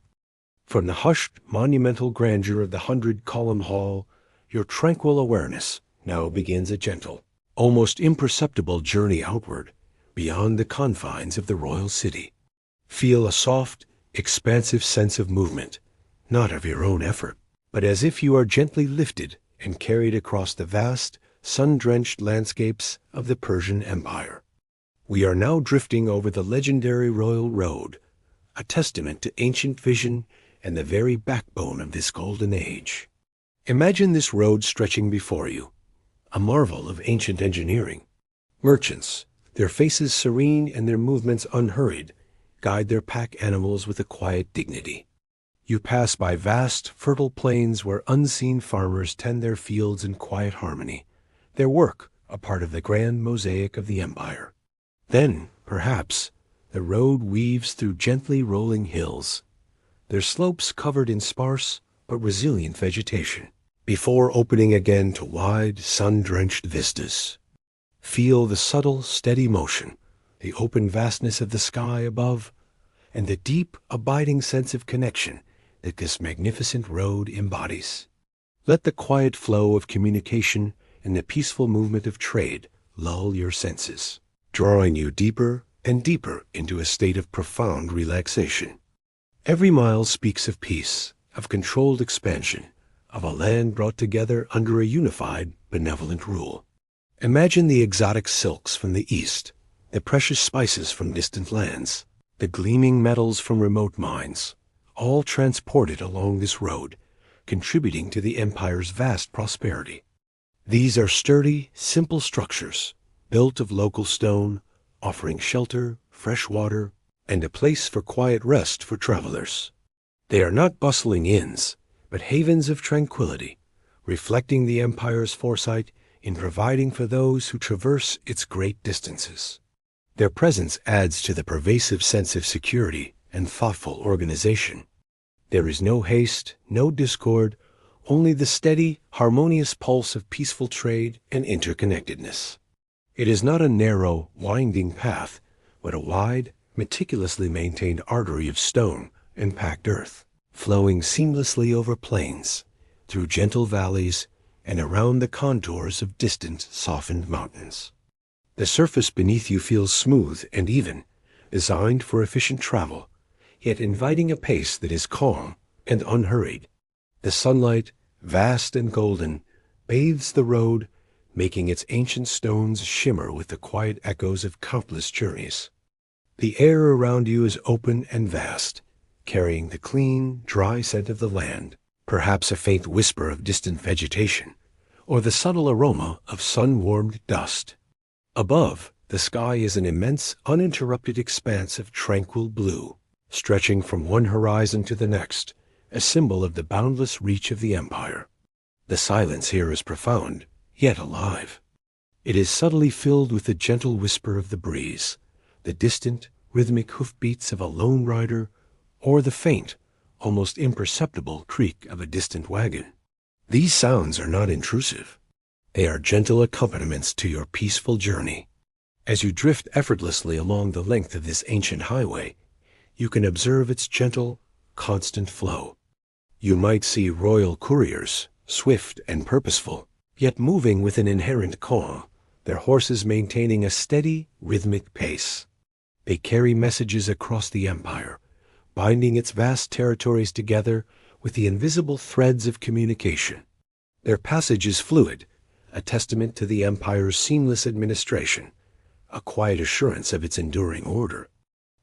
From the hushed, monumental grandeur of the 100-column hall, your tranquil awareness now begins a gentle, almost imperceptible journey outward, beyond the confines of the royal city. Feel a soft, expansive sense of movement, not of your own effort, but as if you are gently lifted and carried across the vast, sun-drenched landscapes of the Persian Empire. We are now drifting over the legendary Royal Road, a testament to ancient vision and the very backbone of this golden age. Imagine this road stretching before you, a marvel of ancient engineering. Merchants, their faces serene and their movements unhurried, guide their pack animals with a quiet dignity. You pass by vast, fertile plains where unseen farmers tend their fields in quiet harmony, their work a part of the grand mosaic of the empire. Then, perhaps, the road weaves through gently rolling hills, their slopes covered in sparse but resilient vegetation, before opening again to wide, sun-drenched vistas. Feel the subtle, steady motion, the open vastness of the sky above, and the deep, abiding sense of connection that this magnificent road embodies. Let the quiet flow of communication and the peaceful movement of trade lull your senses, drawing you deeper and deeper into a state of profound relaxation. Every mile speaks of peace, of controlled expansion, of a land brought together under a unified, benevolent rule. Imagine the exotic silks from the east, the precious spices from distant lands, the gleaming metals from remote mines, all transported along this road, contributing to the empire's vast prosperity. These are sturdy, simple structures, built of local stone, offering shelter, fresh water, and a place for quiet rest for travelers. They are not bustling inns, but havens of tranquility, reflecting the empire's foresight in providing for those who traverse its great distances. Their presence adds to the pervasive sense of security and thoughtful organization. There is no haste, no discord, only the steady, harmonious pulse of peaceful trade and interconnectedness. It is not a narrow, winding path, but a wide, meticulously maintained artery of stone and packed earth, flowing seamlessly over plains, through gentle valleys, and around the contours of distant, softened mountains. The surface beneath you feels smooth and even, designed for efficient travel, yet inviting a pace that is calm and unhurried. The sunlight, vast and golden, bathes the road, making its ancient stones shimmer with the quiet echoes of countless journeys. The air around you is open and vast, carrying the clean, dry scent of the land, perhaps a faint whisper of distant vegetation, or the subtle aroma of sun-warmed dust. Above, the sky is an immense, uninterrupted expanse of tranquil blue, stretching from one horizon to the next, a symbol of the boundless reach of the empire. The silence here is profound, yet alive. It is subtly filled with the gentle whisper of the breeze, the distant, rhythmic hoofbeats of a lone rider, or the faint, almost imperceptible creak of a distant wagon. These sounds are not intrusive. They are gentle accompaniments to your peaceful journey. As you drift effortlessly along the length of this ancient highway, you can observe its gentle, constant flow. You might see royal couriers, swift and purposeful, yet moving with an inherent calm, their horses maintaining a steady, rhythmic pace. They carry messages across the empire, binding its vast territories together with the invisible threads of communication. Their passage is fluid, a testament to the empire's seamless administration, a quiet assurance of its enduring order.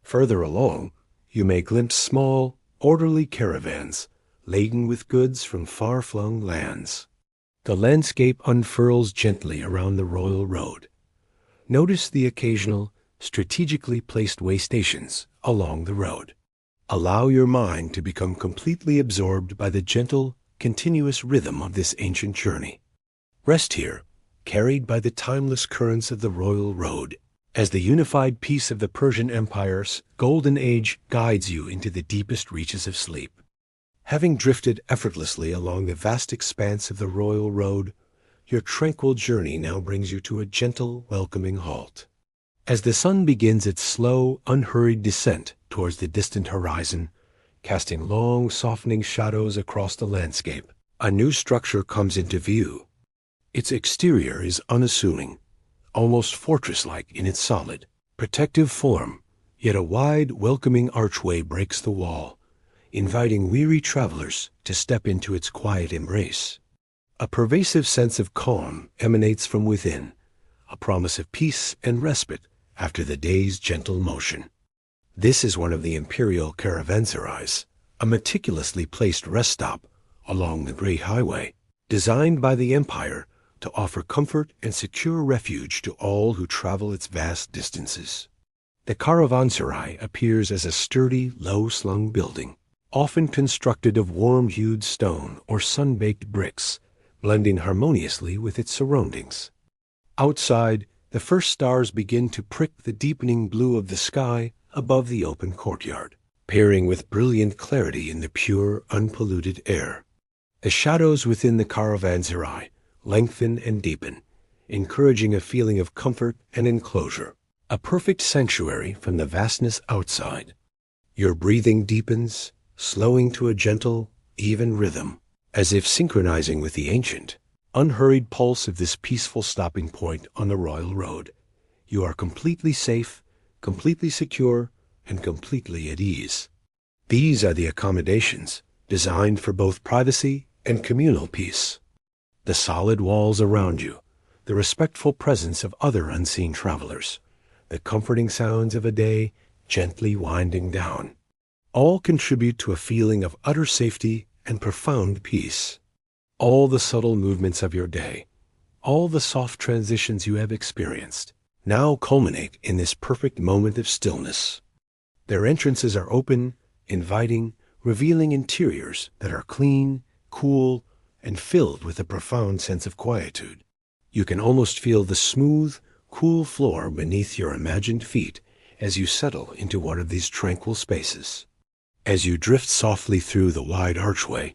Further along, you may glimpse small, orderly caravans, laden with goods from far-flung lands. The landscape unfurls gently around the royal road. Notice the occasional, strategically placed way stations along the road. Allow your mind to become completely absorbed by the gentle, continuous rhythm of this ancient journey. Rest here, carried by the timeless currents of the royal road, as the unified peace of the Persian Empire's golden age guides you into the deepest reaches of sleep. Having drifted effortlessly along the vast expanse of the royal road, your tranquil journey now brings you to a gentle, welcoming halt. As the sun begins its slow, unhurried descent towards the distant horizon, casting long, softening shadows across the landscape, a new structure comes into view. Its exterior is unassuming, almost fortress-like in its solid, protective form, yet a wide, welcoming archway breaks the wall, inviting weary travelers to step into its quiet embrace. A pervasive sense of calm emanates from within, a promise of peace and respite after the day's gentle motion. This is one of the imperial caravanserais, a meticulously placed rest stop along the Great Highway, designed by the Empire to offer comfort and secure refuge to all who travel its vast distances. The caravanserai appears as a sturdy, low-slung building, often constructed of warm-hued stone or sun-baked bricks, blending harmoniously with its surroundings. Outside, the first stars begin to prick the deepening blue of the sky above the open courtyard, pairing with brilliant clarity in the pure, unpolluted air. The shadows within the caravanserai lengthen and deepen, encouraging a feeling of comfort and enclosure, a perfect sanctuary from the vastness outside. Your breathing deepens, slowing to a gentle, even rhythm, as if synchronizing with the ancient, unhurried pulse of this peaceful stopping point on the royal road. You are completely safe, completely secure, and completely at ease. These are the accommodations designed for both privacy and communal peace. The solid walls around you, the respectful presence of other unseen travelers, the comforting sounds of a day gently winding down, all contribute to a feeling of utter safety and profound peace. All the subtle movements of your day, all the soft transitions you have experienced, now culminate in this perfect moment of stillness. Their entrances are open, inviting, revealing interiors that are clean, cool, and filled with a profound sense of quietude. You can almost feel the smooth, cool floor beneath your imagined feet as you settle into one of these tranquil spaces. As you drift softly through the wide archway,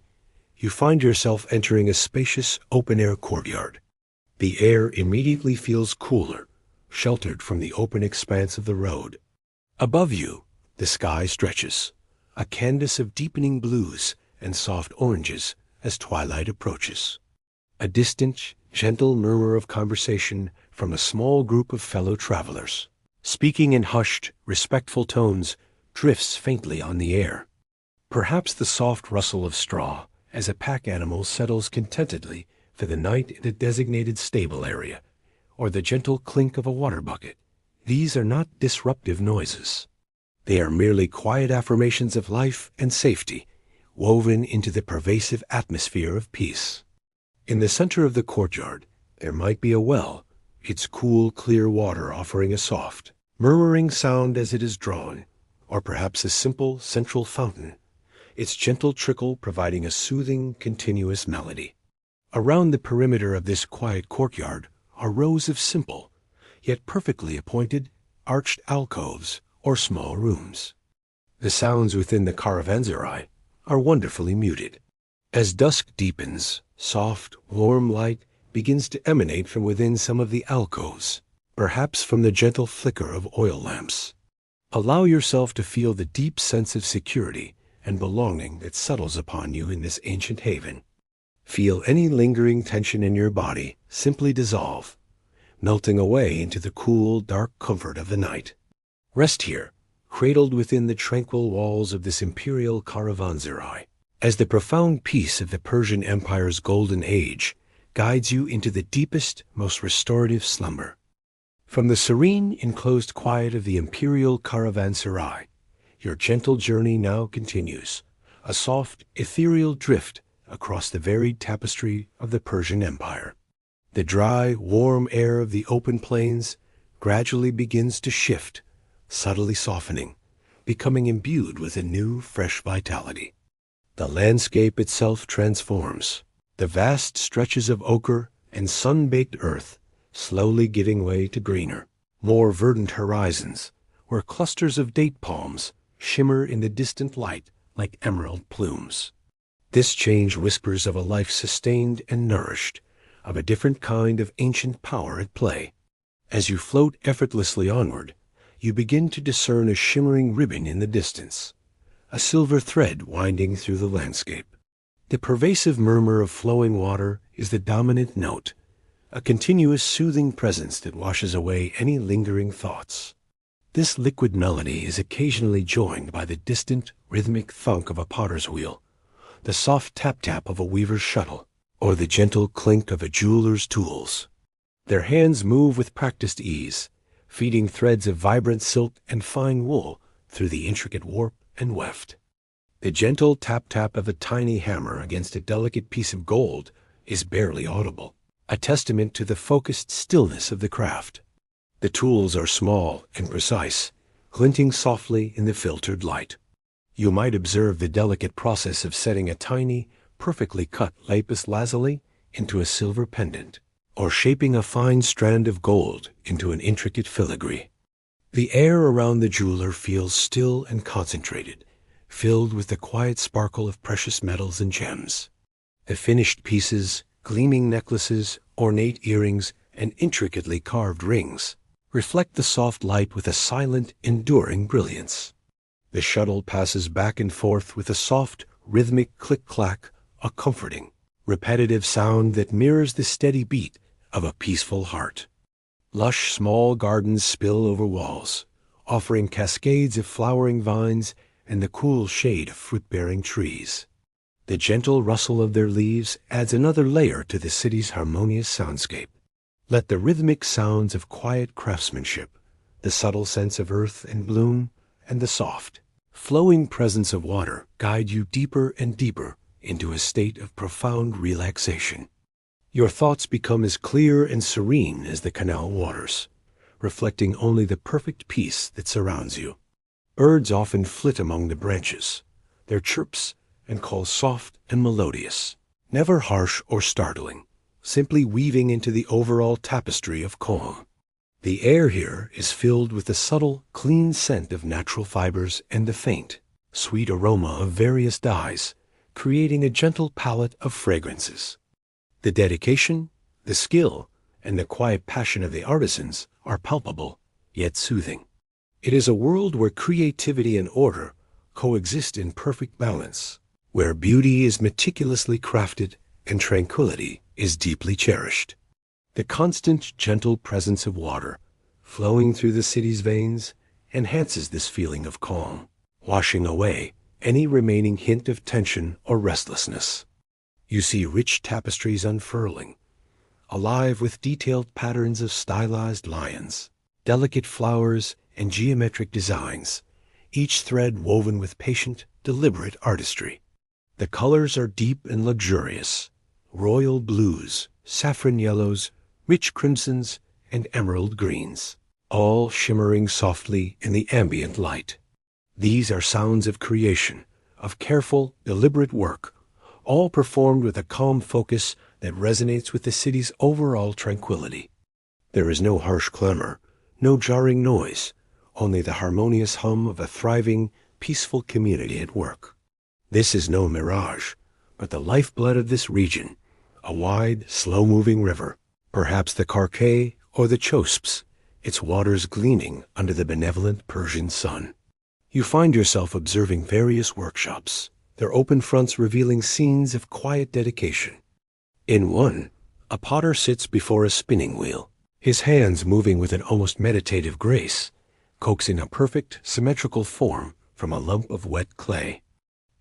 you find yourself entering a spacious open-air courtyard. The air immediately feels cooler, sheltered from the open expanse of the road. Above you, the sky stretches, a canvas of deepening blues and soft oranges as twilight approaches. A distant, gentle murmur of conversation from a small group of fellow travelers, speaking in hushed, respectful tones, drifts faintly on the air. Perhaps the soft rustle of straw as a pack animal settles contentedly for the night in the designated stable area, or the gentle clink of a water bucket. These are not disruptive noises. They are merely quiet affirmations of life and safety, woven into the pervasive atmosphere of peace. In the center of the courtyard, there might be a well, its cool, clear water offering a soft, murmuring sound as it is drawn, or perhaps a simple central fountain, its gentle trickle providing a soothing, continuous melody. Around the perimeter of this quiet courtyard are rows of simple, yet perfectly appointed, arched alcoves or small rooms. The sounds within the caravanserai are wonderfully muted. As dusk deepens, soft, warm light begins to emanate from within some of the alcoves, perhaps from the gentle flicker of oil lamps. Allow yourself to feel the deep sense of security and belonging that settles upon you in this ancient haven. Feel any lingering tension in your body simply dissolve, melting away into the cool, dark comfort of the night. Rest here, cradled within the tranquil walls of this imperial caravanserai, as the profound peace of the Persian Empire's golden age guides you into the deepest, most restorative slumber. From the serene, enclosed quiet of the imperial caravanserai, your gentle journey now continues, a soft, ethereal drift across the varied tapestry of the Persian Empire. The dry, warm air of the open plains gradually begins to shift, subtly softening, becoming imbued with a new, fresh vitality. The landscape itself transforms, the vast stretches of ochre and sun-baked earth slowly giving way to greener, more verdant horizons, where clusters of date palms shimmer in the distant light like emerald plumes. This change whispers of a life sustained and nourished, of a different kind of ancient power at play. As you float effortlessly onward, you begin to discern a shimmering ribbon in the distance, a silver thread winding through the landscape. The pervasive murmur of flowing water is the dominant note, a continuous soothing presence that washes away any lingering thoughts. This liquid melody is occasionally joined by the distant, rhythmic thunk of a potter's wheel, the soft tap-tap of a weaver's shuttle, or the gentle clink of a jeweler's tools. Their hands move with practiced ease, feeding threads of vibrant silk and fine wool through the intricate warp and weft. The gentle tap-tap of a tiny hammer against a delicate piece of gold is barely audible, a testament to the focused stillness of the craft. The tools are small and precise, glinting softly in the filtered light. You might observe the delicate process of setting a tiny, perfectly cut lapis lazuli into a silver pendant, or shaping a fine strand of gold into an intricate filigree. The air around the jeweler feels still and concentrated, filled with the quiet sparkle of precious metals and gems. The finished pieces, gleaming necklaces, ornate earrings, and intricately carved rings reflect the soft light with a silent, enduring brilliance. The shuttle passes back and forth with a soft, rhythmic click-clack, a comforting, repetitive sound that mirrors the steady beat of a peaceful heart. Lush small gardens spill over walls, offering cascades of flowering vines and the cool shade of fruit-bearing trees. The gentle rustle of their leaves adds another layer to the city's harmonious soundscape. Let the rhythmic sounds of quiet craftsmanship, the subtle sense of earth and bloom, and the soft, flowing presence of water guide you deeper and deeper into a state of profound relaxation. Your thoughts become as clear and serene as the canal waters, reflecting only the perfect peace that surrounds you. Birds often flit among the branches, their chirps and calls soft and melodious, never harsh or startling, simply weaving into the overall tapestry of calm. The air here is filled with the subtle, clean scent of natural fibers and the faint, sweet aroma of various dyes, creating a gentle palette of fragrances. The dedication, the skill, and the quiet passion of the artisans are palpable, yet soothing. It is a world where creativity and order coexist in perfect balance, where beauty is meticulously crafted and tranquility is deeply cherished. The constant, gentle presence of water, flowing through the city's veins, enhances this feeling of calm, washing away any remaining hint of tension or restlessness. You see rich tapestries unfurling, alive with detailed patterns of stylized lions, delicate flowers, and geometric designs, each thread woven with patient, deliberate artistry. The colors are deep and luxurious, royal blues, saffron yellows, rich crimsons, and emerald greens, all shimmering softly in the ambient light. These are sounds of creation, of careful, deliberate work, all performed with a calm focus that resonates with the city's overall tranquility. There is no harsh clamor, no jarring noise, only the harmonious hum of a thriving, peaceful community at work. This is no mirage, but the lifeblood of this region, a wide, slow-moving river, perhaps the Karkay or the Chosps, its waters gleaming under the benevolent Persian sun. You find yourself observing various workshops, their open fronts revealing scenes of quiet dedication. In one, a potter sits before a spinning wheel, his hands moving with an almost meditative grace, coaxing a perfect, symmetrical form from a lump of wet clay.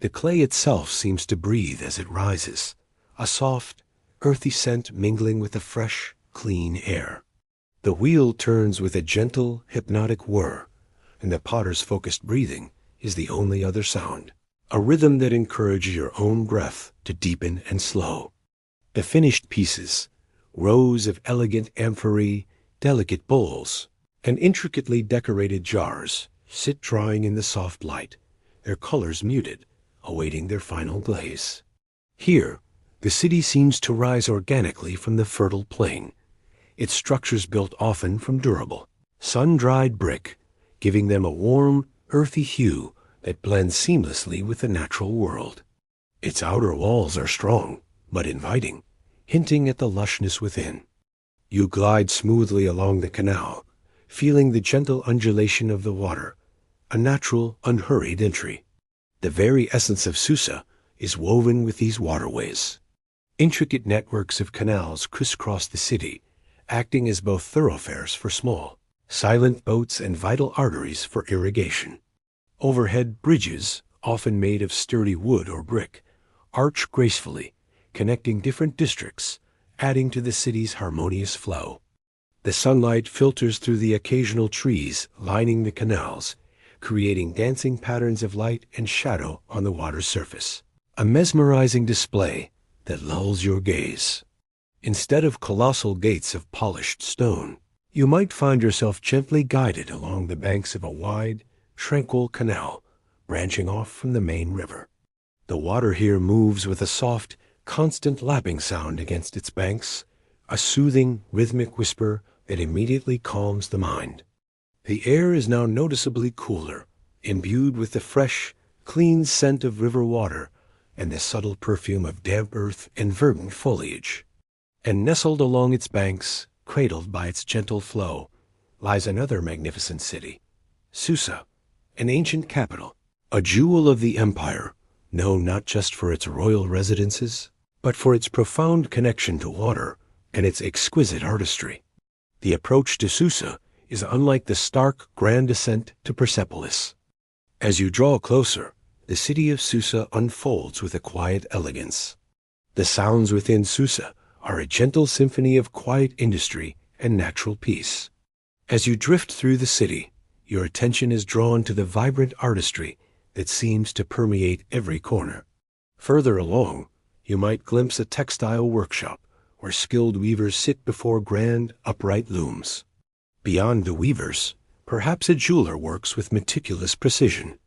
The clay itself seems to breathe as it rises, a soft, earthy scent mingling with the fresh, clean air. The wheel turns with a gentle, hypnotic whir, and the potter's focused breathing is the only other sound, a rhythm that encourages your own breath to deepen and slow. The finished pieces, rows of elegant amphorae, delicate bowls, and intricately decorated jars, sit drying in the soft light, their colors muted, awaiting their final glaze. Here, the city seems to rise organically from the fertile plain, its structures built often from durable, sun-dried brick, giving them a warm, earthy hue that blends seamlessly with the natural world. Its outer walls are strong, but inviting, hinting at the lushness within. You glide smoothly along the canal, feeling the gentle undulation of the water, a natural, unhurried entry. The very essence of Susa is woven with these waterways. Intricate networks of canals crisscross the city, acting as both thoroughfares for small, silent boats and vital arteries for irrigation. Overhead bridges, often made of sturdy wood or brick, arch gracefully, connecting different districts, adding to the city's harmonious flow. The sunlight filters through the occasional trees lining the canals, creating dancing patterns of light and shadow on the water's surface. A mesmerizing display that lulls your gaze. Instead of colossal gates of polished stone, you might find yourself gently guided along the banks of a wide, tranquil canal branching off from the main river. The water here moves with a soft, constant lapping sound against its banks, a soothing, rhythmic whisper that immediately calms the mind. The air is now noticeably cooler, imbued with the fresh, clean scent of river water and the subtle perfume of damp earth and verdant foliage. And nestled along its banks, cradled by its gentle flow, lies another magnificent city, Susa, an ancient capital, a jewel of the empire, known not just for its royal residences, but for its profound connection to water and its exquisite artistry. The approach to Susa is unlike the stark, grand ascent to Persepolis. As you draw closer, the city of Susa unfolds with a quiet elegance. The sounds within Susa are a gentle symphony of quiet industry and natural peace. As you drift through the city, your attention is drawn to the vibrant artistry that seems to permeate every corner. Further along, you might glimpse a textile workshop where skilled weavers sit before grand, upright looms. Beyond the weavers, perhaps a jeweler works with meticulous precision.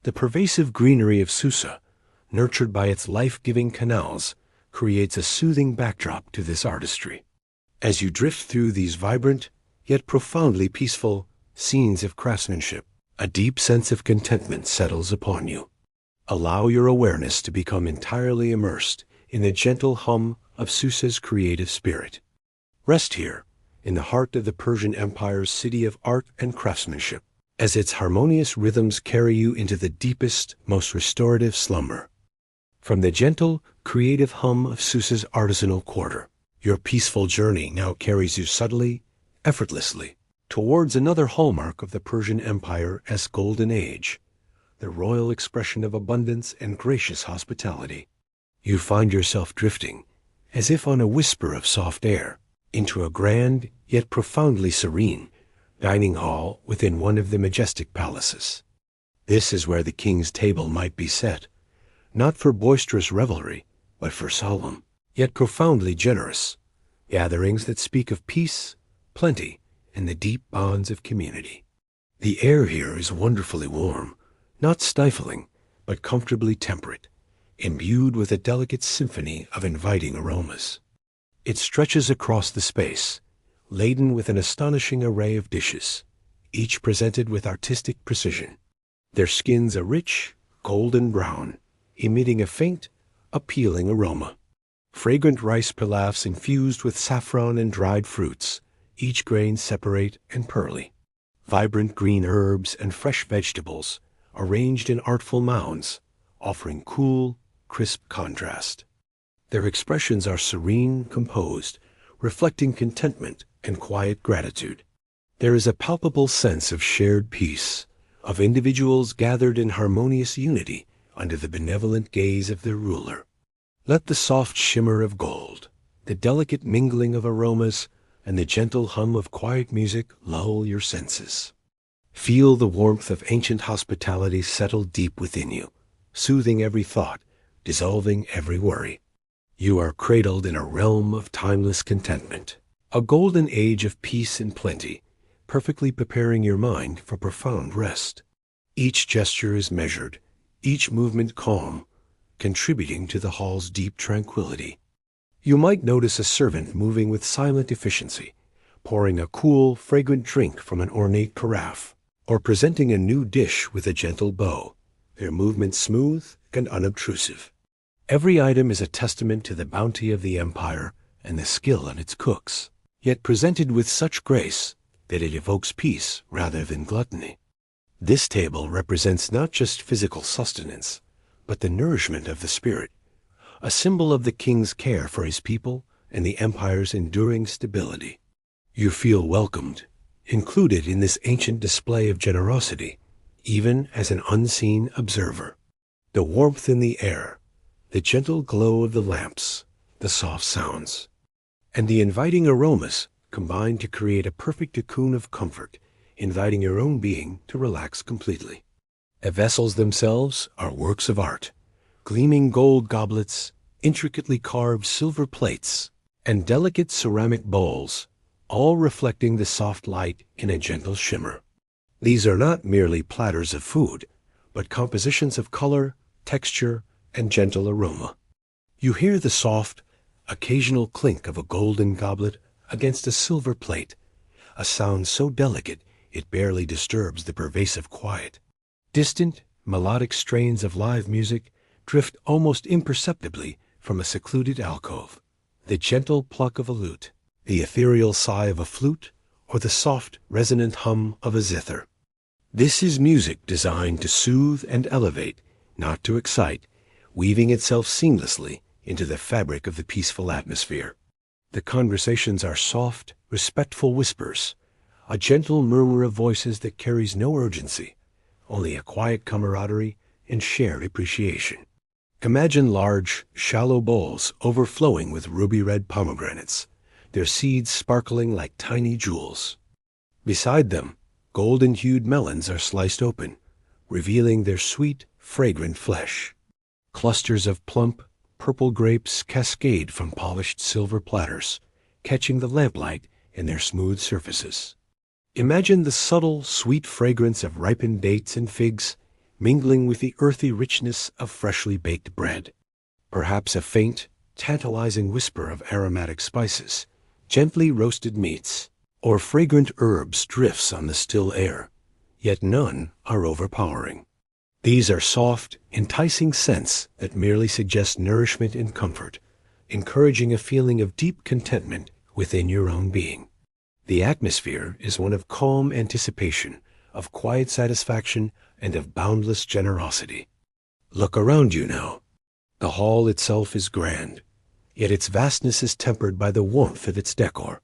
The pervasive greenery of Susa, nurtured by its life-giving canals, creates a soothing backdrop to this artistry. As you drift through these vibrant, yet profoundly peaceful, scenes of craftsmanship, a deep sense of contentment settles upon you. Allow your awareness to become entirely immersed in the gentle hum of Susa's creative spirit. Rest here, in the heart of the Persian Empire's city of art and craftsmanship, as its harmonious rhythms carry you into the deepest, most restorative slumber. From the gentle, creative hum of Susa's artisanal quarter, your peaceful journey now carries you subtly, effortlessly, towards another hallmark of the Persian Empire's golden age, the royal expression of abundance and gracious hospitality. You find yourself drifting, as if on a whisper of soft air, into a grand, yet profoundly serene, dining hall within one of the majestic palaces. This is where the king's table might be set, not for boisterous revelry, but for solemn, yet profoundly generous, gatherings that speak of peace, plenty, and the deep bonds of community. The air here is wonderfully warm, not stifling, but comfortably temperate, imbued with a delicate symphony of inviting aromas. It stretches across the space, laden with an astonishing array of dishes, each presented with artistic precision, their skins a rich, golden brown, emitting a faint, appealing aroma. Fragrant rice pilafs infused with saffron and dried fruits, each grain separate and pearly. Vibrant green herbs and fresh vegetables, arranged in artful mounds, offering cool, crisp contrast. Their expressions are serene, composed, reflecting contentment and quiet gratitude. There is a palpable sense of shared peace, of individuals gathered in harmonious unity under the benevolent gaze of their ruler. Let the soft shimmer of gold, the delicate mingling of aromas, and the gentle hum of quiet music lull your senses. Feel the warmth of ancient hospitality settle deep within you, soothing every thought, dissolving every worry. You are cradled in a realm of timeless contentment, a golden age of peace and plenty, perfectly preparing your mind for profound rest. Each gesture is measured, each movement calm, contributing to the hall's deep tranquility. You might notice a servant moving with silent efficiency, pouring a cool, fragrant drink from an ornate carafe, or presenting a new dish with a gentle bow, their movements smooth and unobtrusive. Every item is a testament to the bounty of the empire and the skill of its cooks, yet presented with such grace that it evokes peace rather than gluttony. This table represents not just physical sustenance, but the nourishment of the spirit, a symbol of the king's care for his people and the empire's enduring stability. You feel welcomed, included in this ancient display of generosity, even as an unseen observer. The warmth in the air, the gentle glow of the lamps, the soft sounds, and the inviting aromas combine to create a perfect cocoon of comfort inviting your own being to relax completely. The vessels themselves are works of art, gleaming gold goblets, intricately carved silver plates, and delicate ceramic bowls, all reflecting the soft light in a gentle shimmer. These are not merely platters of food, but compositions of color, texture, and gentle aroma. You hear the soft, occasional clink of a golden goblet against a silver plate, a sound so delicate it barely disturbs the pervasive quiet. Distant, melodic strains of live music drift almost imperceptibly from a secluded alcove. The gentle pluck of a lute, the ethereal sigh of a flute, or the soft, resonant hum of a zither. This is music designed to soothe and elevate, not to excite, weaving itself seamlessly into the fabric of the peaceful atmosphere. The conversations are soft, respectful whispers, a gentle murmur of voices that carries no urgency, only a quiet camaraderie and shared appreciation. Imagine large, shallow bowls overflowing with ruby-red pomegranates, their seeds sparkling like tiny jewels. Beside them, golden-hued melons are sliced open, revealing their sweet, fragrant flesh. Clusters of plump, purple grapes cascade from polished silver platters, catching the lamplight in their smooth surfaces. Imagine the subtle, sweet fragrance of ripened dates and figs mingling with the earthy richness of freshly baked bread. Perhaps a faint, tantalizing whisper of aromatic spices, gently roasted meats, or fragrant herbs drifts on the still air, yet none are overpowering. These are soft, enticing scents that merely suggest nourishment and comfort, encouraging a feeling of deep contentment within your own being. The atmosphere is one of calm anticipation, of quiet satisfaction, and of boundless generosity. Look around you now. The hall itself is grand, yet its vastness is tempered by the warmth of its decor.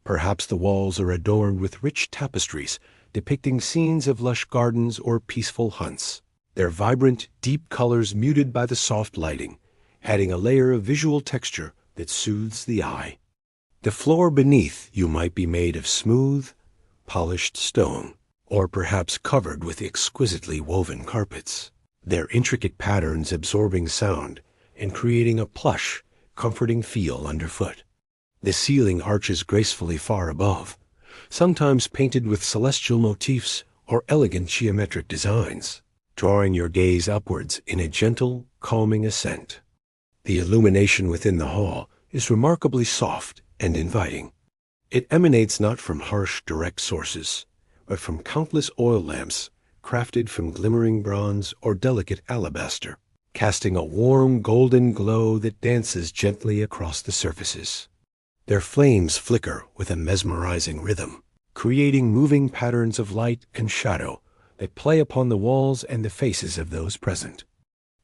Perhaps the walls are adorned with rich tapestries depicting scenes of lush gardens or peaceful hunts, their vibrant, deep colors muted by the soft lighting, adding a layer of visual texture that soothes the eye. The floor beneath you might be made of smooth, polished stone, or perhaps covered with exquisitely woven carpets, their intricate patterns absorbing sound and creating a plush, comforting feel underfoot. The ceiling arches gracefully far above, sometimes painted with celestial motifs or elegant geometric designs, drawing your gaze upwards in a gentle, calming ascent. The illumination within the hall is remarkably soft and inviting. It emanates not from harsh, direct sources, but from countless oil lamps crafted from glimmering bronze or delicate alabaster, casting a warm, golden glow that dances gently across the surfaces. Their flames flicker with a mesmerizing rhythm, creating moving patterns of light and shadow that play upon the walls and the faces of those present.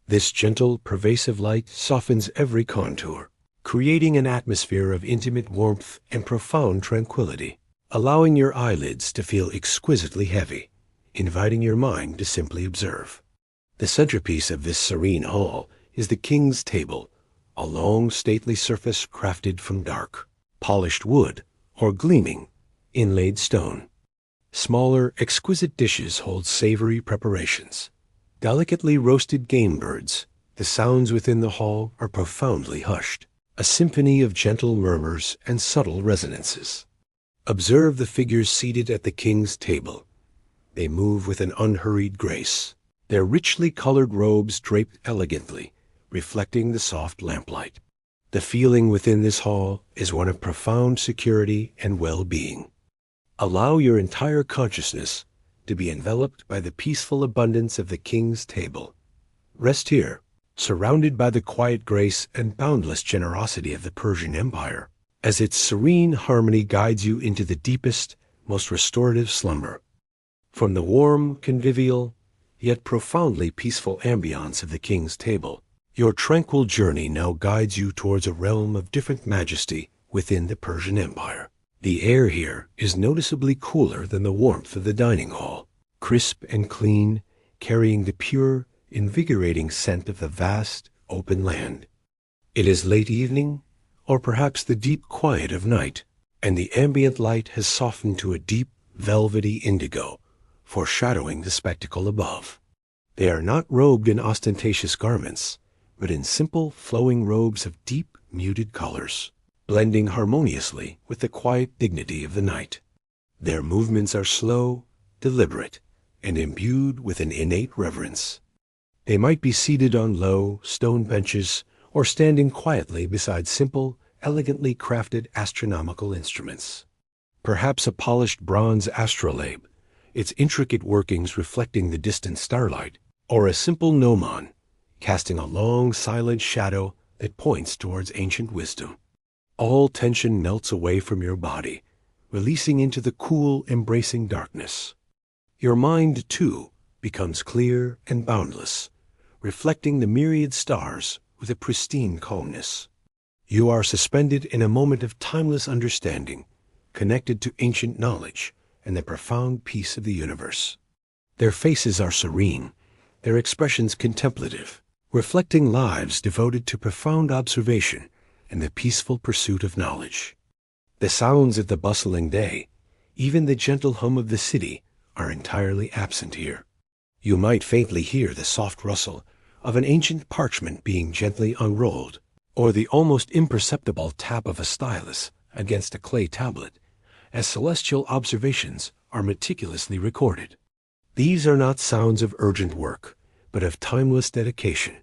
This gentle, pervasive light softens every contour, creating an atmosphere of intimate warmth and profound tranquility, allowing your eyelids to feel exquisitely heavy, inviting your mind to simply observe. The centerpiece of this serene hall is the king's table, a long, stately surface crafted from dark, polished wood or gleaming, inlaid stone. Smaller, exquisite dishes hold savory preparations, delicately roasted game birds. The sounds within the hall are profoundly hushed, a symphony of gentle murmurs and subtle resonances. Observe the figures seated at the king's table. They move with an unhurried grace, their richly colored robes draped elegantly, reflecting the soft lamplight. The feeling within this hall is one of profound security and well-being. Allow your entire consciousness to be enveloped by the peaceful abundance of the king's table. Rest here, surrounded by the quiet grace and boundless generosity of the Persian Empire, as its serene harmony guides you into the deepest, most restorative slumber. From the warm, convivial, yet profoundly peaceful ambience of the king's table, your tranquil journey now guides you towards a realm of different majesty within the Persian Empire. The air here is noticeably cooler than the warmth of the dining hall, crisp and clean, carrying the pure, invigorating scent of the vast, open land. It is late evening, or perhaps the deep quiet of night, and the ambient light has softened to a deep, velvety indigo, foreshadowing the spectacle above. They are not robed in ostentatious garments, but in simple, flowing robes of deep, muted colors, blending harmoniously with the quiet dignity of the night. Their movements are slow, deliberate, and imbued with an innate reverence. They might be seated on low, stone benches or standing quietly beside simple, elegantly crafted astronomical instruments. Perhaps a polished bronze astrolabe, its intricate workings reflecting the distant starlight, or a simple gnomon, casting a long, silent shadow that points towards ancient wisdom. All tension melts away from your body, releasing into the cool, embracing darkness. Your mind, too, becomes clear and boundless, reflecting the myriad stars with a pristine calmness. You are suspended in a moment of timeless understanding, connected to ancient knowledge and the profound peace of the universe. Their faces are serene, their expressions contemplative, reflecting lives devoted to profound observation and the peaceful pursuit of knowledge. The sounds of the bustling day, even the gentle hum of the city, are entirely absent here. You might faintly hear the soft rustle of an ancient parchment being gently unrolled, or the almost imperceptible tap of a stylus against a clay tablet, as celestial observations are meticulously recorded. These are not sounds of urgent work, but of timeless dedication,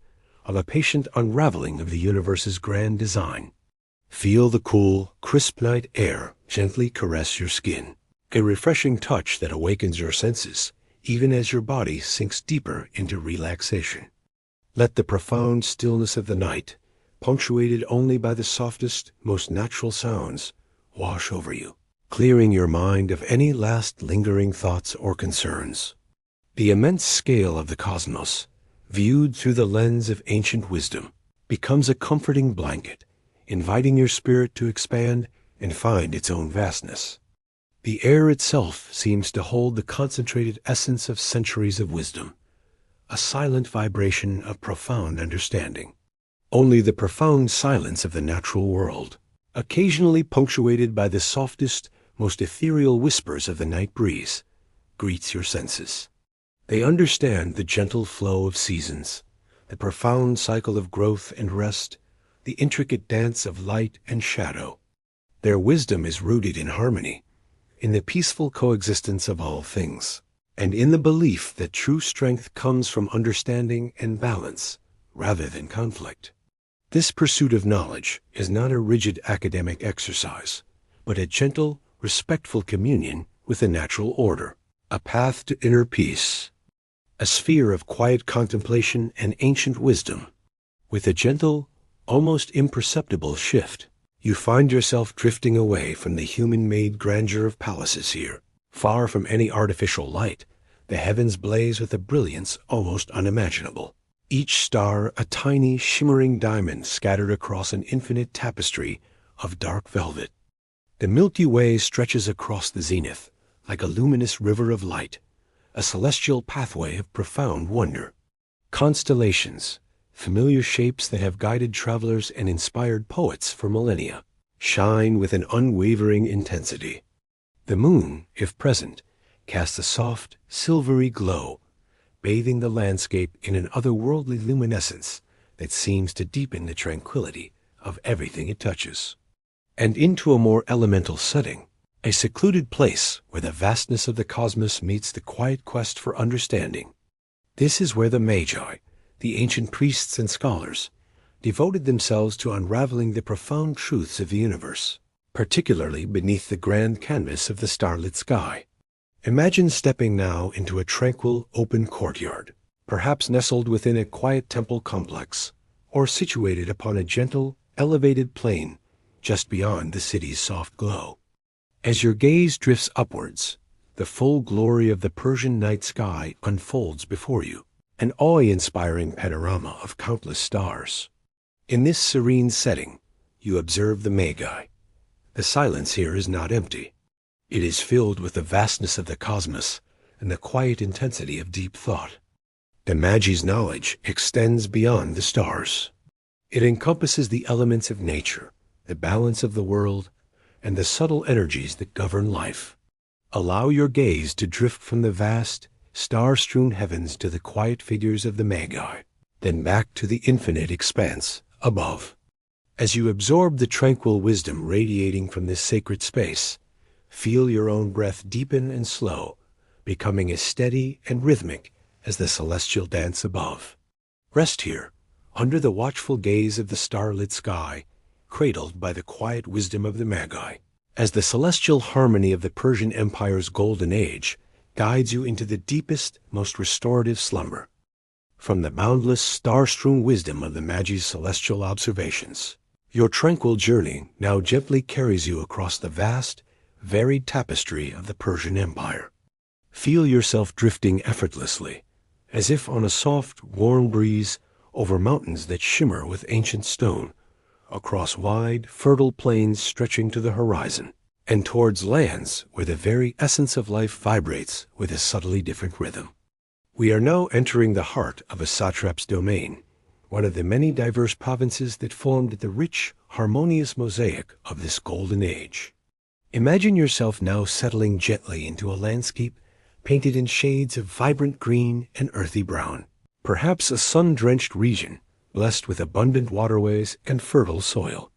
of a patient unraveling of the universe's grand design. Feel the cool, crisp night air gently caress your skin, a refreshing touch that awakens your senses, even as your body sinks deeper into relaxation. Let the profound stillness of the night, punctuated only by the softest, most natural sounds, wash over you, clearing your mind of any last lingering thoughts or concerns. The immense scale of the cosmos, viewed through the lens of ancient wisdom, becomes a comforting blanket, inviting your spirit to expand and find its own vastness. The air itself seems to hold the concentrated essence of centuries of wisdom, a silent vibration of profound understanding. Only the profound silence of the natural world, occasionally punctuated by the softest, most ethereal whispers of the night breeze, greets your senses. They understand the gentle flow of seasons, the profound cycle of growth and rest, the intricate dance of light and shadow. Their wisdom is rooted in harmony, in the peaceful coexistence of all things, and in the belief that true strength comes from understanding and balance, rather than conflict. This pursuit of knowledge is not a rigid academic exercise, but a gentle, respectful communion with the natural order, a path to inner peace, a sphere of quiet contemplation and ancient wisdom. With a gentle, almost imperceptible shift, you find yourself drifting away from the human-made grandeur of palaces here. Far from any artificial light, the heavens blaze with a brilliance almost unimaginable. Each star a tiny, shimmering diamond scattered across an infinite tapestry of dark velvet. The Milky Way stretches across the zenith like a luminous river of light, a celestial pathway of profound wonder. Constellations, familiar shapes that have guided travelers and inspired poets for millennia, shine with an unwavering intensity. The moon, if present, casts a soft, silvery glow, bathing the landscape in an otherworldly luminescence that seems to deepen the tranquility of everything it touches. And into a more elemental setting, a secluded place where the vastness of the cosmos meets the quiet quest for understanding. This is where the Magi, the ancient priests and scholars, devoted themselves to unraveling the profound truths of the universe, particularly beneath the grand canvas of the starlit sky. Imagine stepping now into a tranquil, open courtyard, perhaps nestled within a quiet temple complex, or situated upon a gentle, elevated plain just beyond the city's soft glow. As your gaze drifts upwards, the full glory of the Persian night sky unfolds before you, an awe-inspiring panorama of countless stars. In this serene setting, you observe the Magi. The silence here is not empty. It is filled with the vastness of the cosmos and the quiet intensity of deep thought. The Magi's knowledge extends beyond the stars. It encompasses the elements of nature, the balance of the world, and the subtle energies that govern life. Allow your gaze to drift from the vast, star-strewn heavens to the quiet figures of the Magi, then back to the infinite expanse above. As you absorb the tranquil wisdom radiating from this sacred space, feel your own breath deepen and slow, becoming as steady and rhythmic as the celestial dance above. Rest here, under the watchful gaze of the starlit sky, cradled by the quiet wisdom of the Magi, as the celestial harmony of the Persian Empire's golden age guides you into the deepest, most restorative slumber. From the boundless, star-strewn wisdom of the Magi's celestial observations, your tranquil journey now gently carries you across the vast, varied tapestry of the Persian Empire. Feel yourself drifting effortlessly, as if on a soft, warm breeze over mountains that shimmer with ancient stone, across wide, fertile plains stretching to the horizon, and towards lands where the very essence of life vibrates with a subtly different rhythm. We are now entering the heart of a satrap's domain, one of the many diverse provinces that formed the rich, harmonious mosaic of this golden age. Imagine yourself now settling gently into a landscape painted in shades of vibrant green and earthy brown, perhaps a sun-drenched region blessed with abundant waterways and fertile soil.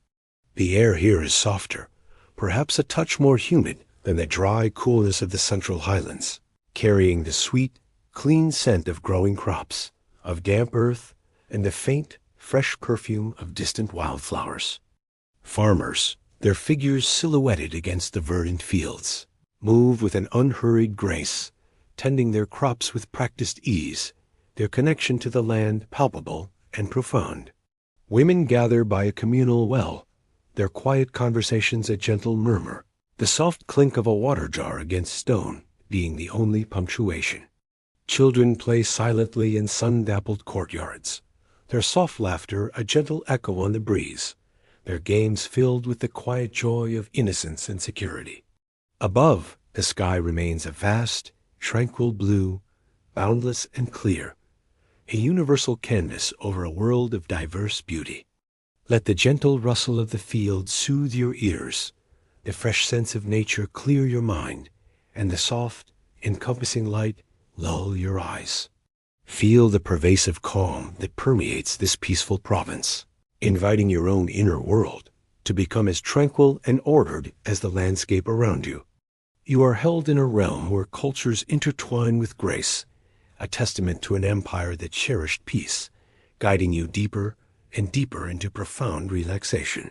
The air here is softer, perhaps a touch more humid than the dry coolness of the central highlands, carrying the sweet, clean scent of growing crops, of damp earth, and the faint, fresh perfume of distant wildflowers. Farmers, their figures silhouetted against the verdant fields, move with an unhurried grace, tending their crops with practiced ease, their connection to the land palpable and profound. Women gather by a communal well, their quiet conversations a gentle murmur, the soft clink of a water jar against stone being the only punctuation. Children play silently in sun-dappled courtyards, their soft laughter a gentle echo on the breeze, their games filled with the quiet joy of innocence and security. Above, the sky remains a vast, tranquil blue, boundless and clear, a universal canvas over a world of diverse beauty. Let the gentle rustle of the field soothe your ears, the fresh sense of nature clear your mind, and the soft, encompassing light lull your eyes. Feel the pervasive calm that permeates this peaceful province, inviting your own inner world to become as tranquil and ordered as the landscape around you. You are held in a realm where cultures intertwine with grace, a testament to an empire that cherished peace, guiding you deeper and deeper into profound relaxation.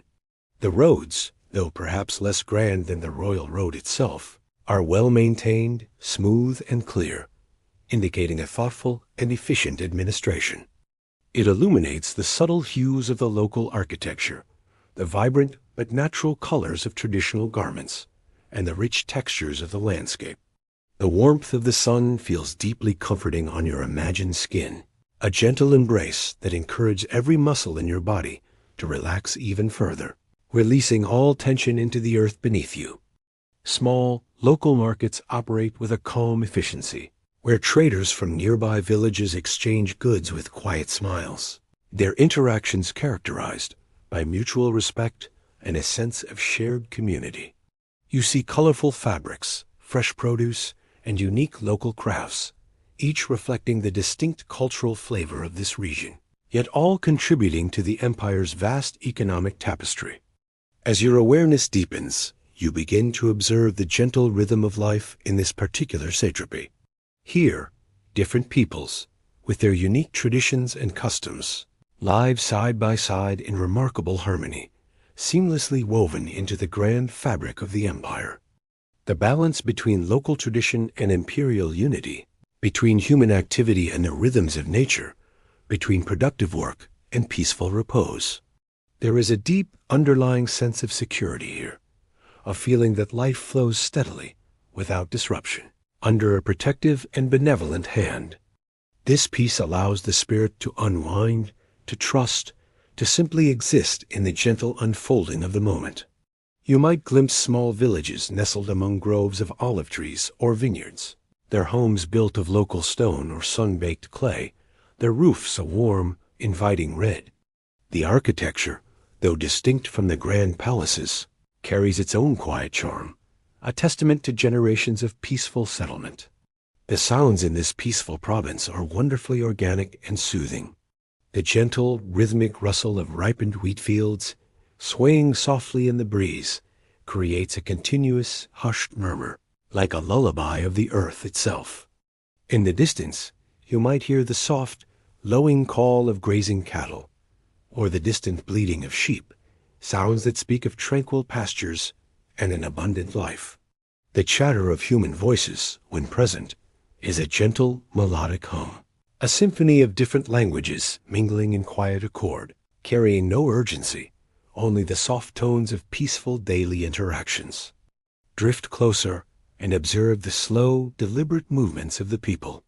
The roads, though perhaps less grand than the royal road itself, are well-maintained, smooth, and clear, indicating a thoughtful and efficient administration. It illuminates the subtle hues of the local architecture, the vibrant but natural colors of traditional garments, and the rich textures of the landscape. The warmth of the sun feels deeply comforting on your imagined skin, a gentle embrace that encourages every muscle in your body to relax even further, releasing all tension into the earth beneath you. Small, local markets operate with a calm efficiency, where traders from nearby villages exchange goods with quiet smiles, their interactions characterized by mutual respect and a sense of shared community. You see colorful fabrics, fresh produce, and unique local crafts, each reflecting the distinct cultural flavor of this region, yet all contributing to the empire's vast economic tapestry. As your awareness deepens, you begin to observe the gentle rhythm of life in this particular satrapy. Here, different peoples, with their unique traditions and customs, live side by side in remarkable harmony, seamlessly woven into the grand fabric of the empire. The balance between local tradition and imperial unity, between human activity and the rhythms of nature, between productive work and peaceful repose. There is a deep underlying sense of security here, a feeling that life flows steadily, without disruption, under a protective and benevolent hand. This peace allows the spirit to unwind, to trust, to simply exist in the gentle unfolding of the moment. You might glimpse small villages nestled among groves of olive trees or vineyards, their homes built of local stone or sun-baked clay, their roofs a warm, inviting red. The architecture, though distinct from the grand palaces, carries its own quiet charm, a testament to generations of peaceful settlement. The sounds in this peaceful province are wonderfully organic and soothing. The gentle, rhythmic rustle of ripened wheat fields, swaying softly in the breeze, creates a continuous, hushed murmur, like a lullaby of the earth itself. In the distance, you might hear the soft, lowing call of grazing cattle, or the distant bleating of sheep, sounds that speak of tranquil pastures and an abundant life. The chatter of human voices, when present, is a gentle, melodic hum, a symphony of different languages mingling in quiet accord, carrying no urgency, only the soft tones of peaceful daily interactions. Drift closer and observe the slow, deliberate movements of the people.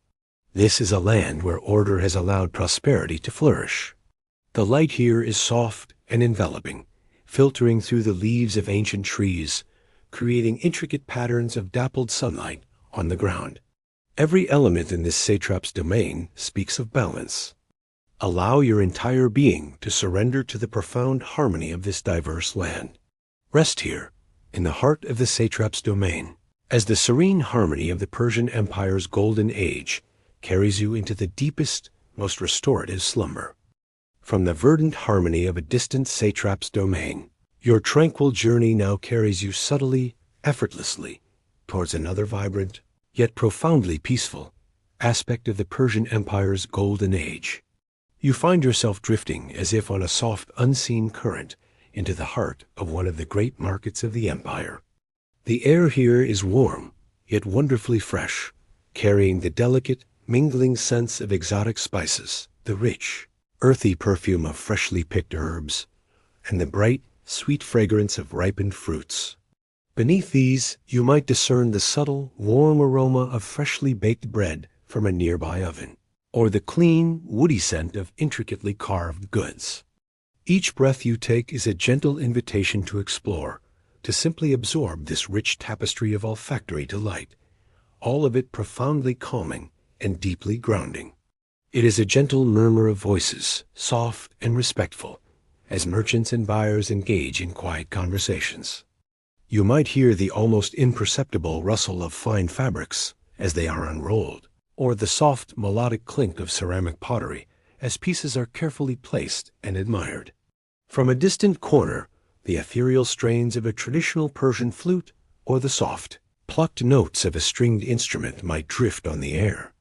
This is a land where order has allowed prosperity to flourish. The light here is soft and enveloping, filtering through the leaves of ancient trees, creating intricate patterns of dappled sunlight on the ground. Every element in this satrap's domain speaks of balance. Allow your entire being to surrender to the profound harmony of this diverse land. Rest here, in the heart of the satrap's domain, as the serene harmony of the Persian Empire's golden age carries you into the deepest, most restorative slumber. From the verdant harmony of a distant satrap's domain, your tranquil journey now carries you subtly, effortlessly, towards another vibrant, yet profoundly peaceful, aspect of the Persian Empire's golden age. You find yourself drifting as if on a soft, unseen current into the heart of one of the great markets of the empire. The air here is warm, yet wonderfully fresh, carrying the delicate, mingling scents of exotic spices, the rich, earthy perfume of freshly picked herbs, and the bright, sweet fragrance of ripened fruits. Beneath these, you might discern the subtle, warm aroma of freshly baked bread from a nearby oven, or the clean, woody scent of intricately carved goods. Each breath you take is a gentle invitation to explore, to simply absorb this rich tapestry of olfactory delight, all of it profoundly calming and deeply grounding. It is a gentle murmur of voices, soft and respectful, as merchants and buyers engage in quiet conversations. You might hear the almost imperceptible rustle of fine fabrics as they are unrolled, or the soft, melodic clink of ceramic pottery as pieces are carefully placed and admired. From a distant corner, the ethereal strains of a traditional Persian flute or the soft, plucked notes of a stringed instrument might drift on the air,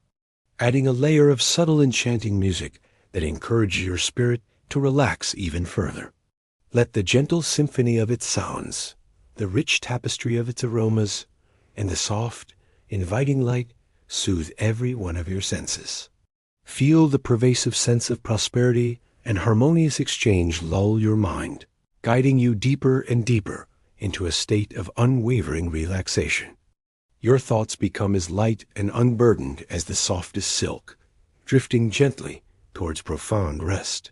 adding a layer of subtle enchanting music that encourages your spirit to relax even further. Let the gentle symphony of its sounds, the rich tapestry of its aromas, and the soft, inviting light soothe every one of your senses. Feel the pervasive sense of prosperity and harmonious exchange lull your mind, guiding you deeper and deeper into a state of unwavering relaxation. Your thoughts become as light and unburdened as the softest silk, drifting gently towards profound rest.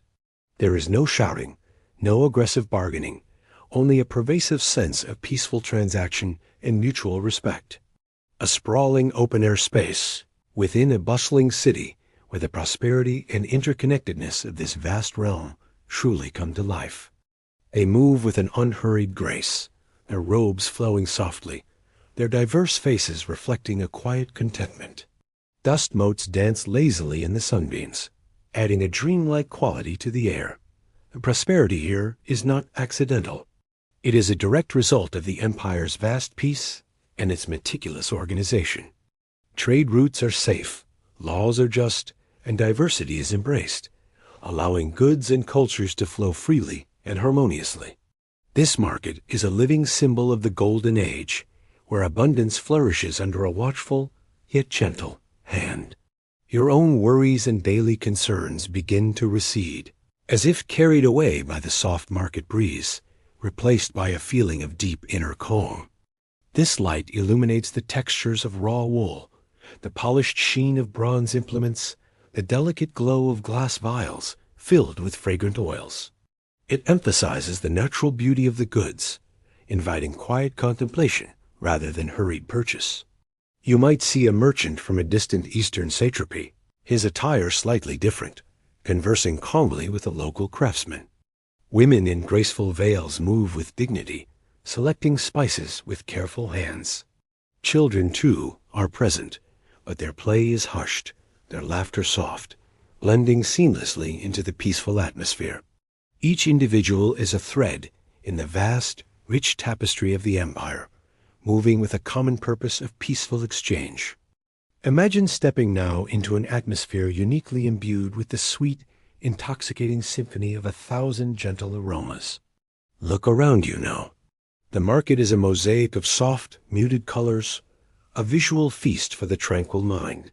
There is no shouting, no aggressive bargaining, only a pervasive sense of peaceful transaction and mutual respect. A sprawling open-air space within a bustling city where the prosperity and interconnectedness of this vast realm truly come to life. They move with an unhurried grace, their robes flowing softly, their diverse faces reflecting a quiet contentment. Dust motes dance lazily in the sunbeams, adding a dreamlike quality to the air. The prosperity here is not accidental. It is a direct result of the empire's vast peace and its meticulous organization. Trade routes are safe, laws are just, and diversity is embraced, allowing goods and cultures to flow freely and harmoniously. This market is a living symbol of the golden age, where abundance flourishes under a watchful, yet gentle, hand. Your own worries and daily concerns begin to recede, as if carried away by the soft market breeze, replaced by a feeling of deep inner calm. This light illuminates the textures of raw wool, the polished sheen of bronze implements, the delicate glow of glass vials filled with fragrant oils. It emphasizes the natural beauty of the goods, inviting quiet contemplation rather than hurried purchase. You might see a merchant from a distant eastern satrapy, his attire slightly different, conversing calmly with a local craftsman. Women in graceful veils move with dignity, selecting spices with careful hands. Children, too, are present, but their play is hushed, their laughter soft, blending seamlessly into the peaceful atmosphere. Each individual is a thread in the vast, rich tapestry of the empire, moving with a common purpose of peaceful exchange. Imagine stepping now into an atmosphere uniquely imbued with the sweet, intoxicating symphony of 1,000 gentle aromas. Look around you now. The market is a mosaic of soft, muted colors, a visual feast for the tranquil mind.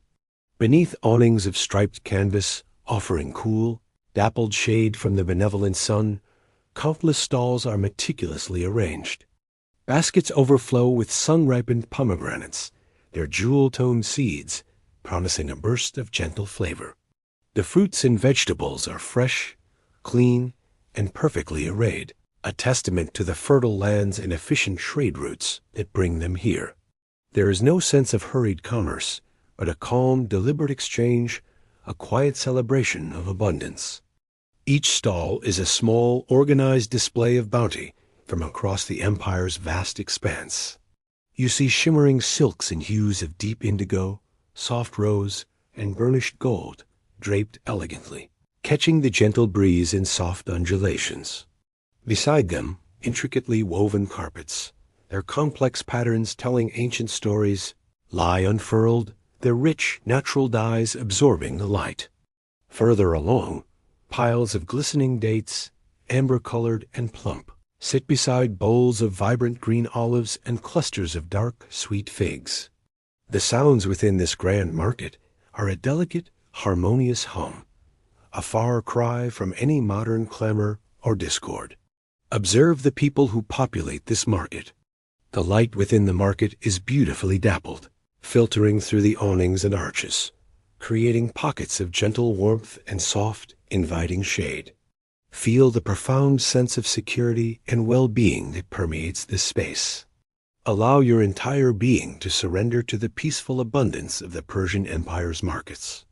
Beneath awnings of striped canvas, offering cool, dappled shade from the benevolent sun, countless stalls are meticulously arranged. Baskets overflow with sun-ripened pomegranates, their jewel-toned seeds promising a burst of gentle flavor. The fruits and vegetables are fresh, clean, and perfectly arrayed, a testament to the fertile lands and efficient trade routes that bring them here. There is no sense of hurried commerce, but a calm, deliberate exchange, a quiet celebration of abundance. Each stall is a small, organized display of bounty from across the empire's vast expanse. You see shimmering silks in hues of deep indigo, soft rose, and burnished gold, draped elegantly, catching the gentle breeze in soft undulations. Beside them, intricately woven carpets, their complex patterns telling ancient stories, lie unfurled, their rich, natural dyes absorbing the light. Further along, piles of glistening dates, amber-colored and plump, sit beside bowls of vibrant green olives and clusters of dark, sweet figs. The sounds within this grand market are a delicate, harmonious hum, a far cry from any modern clamor or discord. Observe the people who populate this market. The light within the market is beautifully dappled, filtering through the awnings and arches, creating pockets of gentle warmth and soft, inviting shade. Feel the profound sense of security and well-being that permeates this space. Allow your entire being to surrender to the peaceful abundance of the Persian Empire's markets.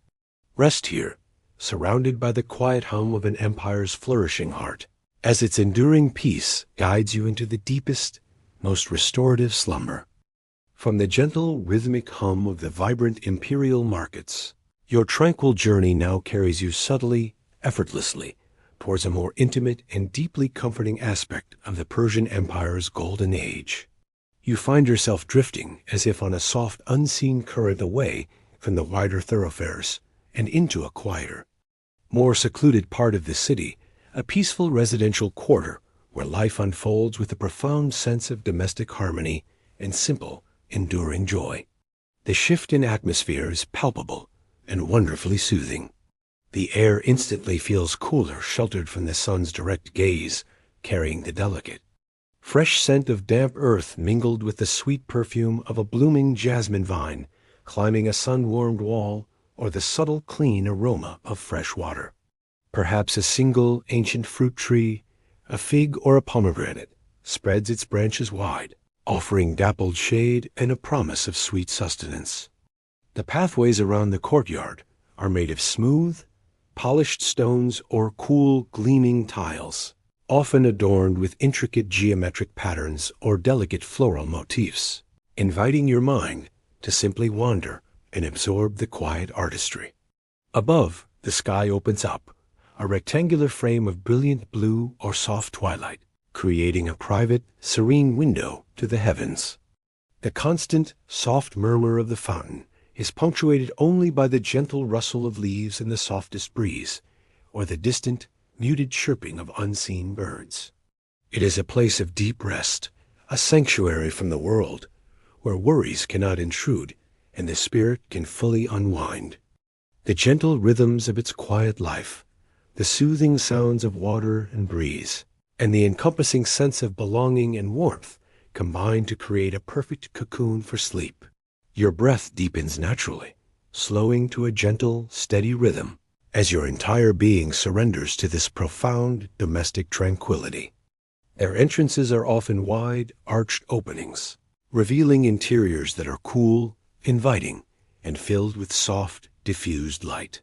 Rest here, surrounded by the quiet hum of an empire's flourishing heart, as its enduring peace guides you into the deepest, most restorative slumber. From the gentle, rhythmic hum of the vibrant imperial markets, your tranquil journey now carries you subtly, effortlessly, towards a more intimate and deeply comforting aspect of the Persian Empire's golden age. You find yourself drifting as if on a soft, unseen current away from the wider thoroughfares and into a quieter, more secluded part of the city, a peaceful residential quarter where life unfolds with a profound sense of domestic harmony and simple, enduring joy. The shift in atmosphere is palpable and wonderfully soothing. The air instantly feels cooler, sheltered from the sun's direct gaze, carrying the delicate, fresh scent of damp earth mingled with the sweet perfume of a blooming jasmine vine climbing a sun-warmed wall, or the subtle, clean aroma of fresh water. Perhaps a single ancient fruit tree, a fig or a pomegranate, spreads its branches wide, offering dappled shade and a promise of sweet sustenance. The pathways around the courtyard are made of smooth, polished stones or cool, gleaming tiles, often adorned with intricate geometric patterns or delicate floral motifs, inviting your mind to simply wander and absorb the quiet artistry. Above, the sky opens up, a rectangular frame of brilliant blue or soft twilight, creating a private, serene window to the heavens. The constant, soft murmur of the fountain is punctuated only by the gentle rustle of leaves in the softest breeze, or the distant, muted chirping of unseen birds. It is a place of deep rest, a sanctuary from the world, where worries cannot intrude and the spirit can fully unwind. The gentle rhythms of its quiet life, the soothing sounds of water and breeze, and the encompassing sense of belonging and warmth combine to create a perfect cocoon for sleep. Your breath deepens naturally, slowing to a gentle, steady rhythm as your entire being surrenders to this profound domestic tranquility. Their entrances are often wide, arched openings, revealing interiors that are cool, inviting, and filled with soft, diffused light.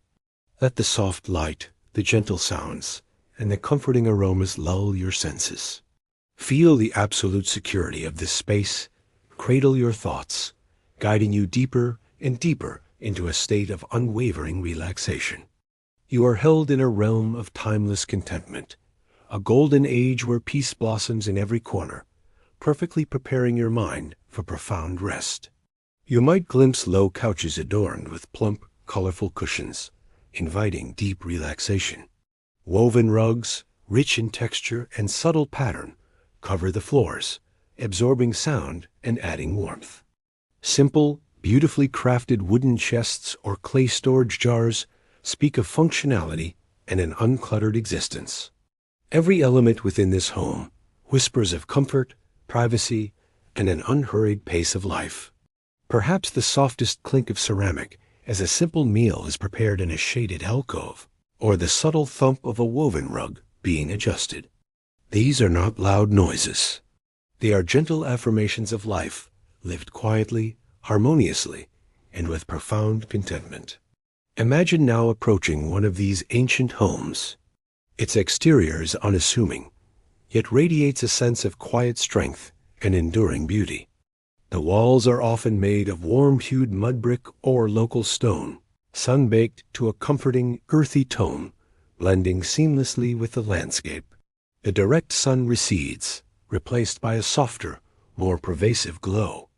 Let the soft light, the gentle sounds, and the comforting aromas lull your senses. Feel the absolute security of this space, cradle your thoughts, guiding you deeper and deeper into a state of unwavering relaxation. You are held in a realm of timeless contentment, a golden age where peace blossoms in every corner, perfectly preparing your mind for profound rest. You might glimpse low couches adorned with plump, colorful cushions, inviting deep relaxation. Woven rugs, rich in texture and subtle pattern, cover the floors, absorbing sound and adding warmth. Simple, beautifully crafted wooden chests or clay storage jars speak of functionality and an uncluttered existence. Every element within this home whispers of comfort, privacy, and an unhurried pace of life. Perhaps the softest clink of ceramic as a simple meal is prepared in a shaded alcove, or the subtle thump of a woven rug being adjusted. These are not loud noises. They are gentle affirmations of life, lived quietly, harmoniously, and with profound contentment. Imagine now approaching one of these ancient homes. Its exterior is unassuming, yet radiates a sense of quiet strength and enduring beauty. The walls are often made of warm-hued mud brick or local stone, sun-baked to a comforting, earthy tone, blending seamlessly with the landscape. The direct sun recedes, replaced by a softer, more pervasive glow.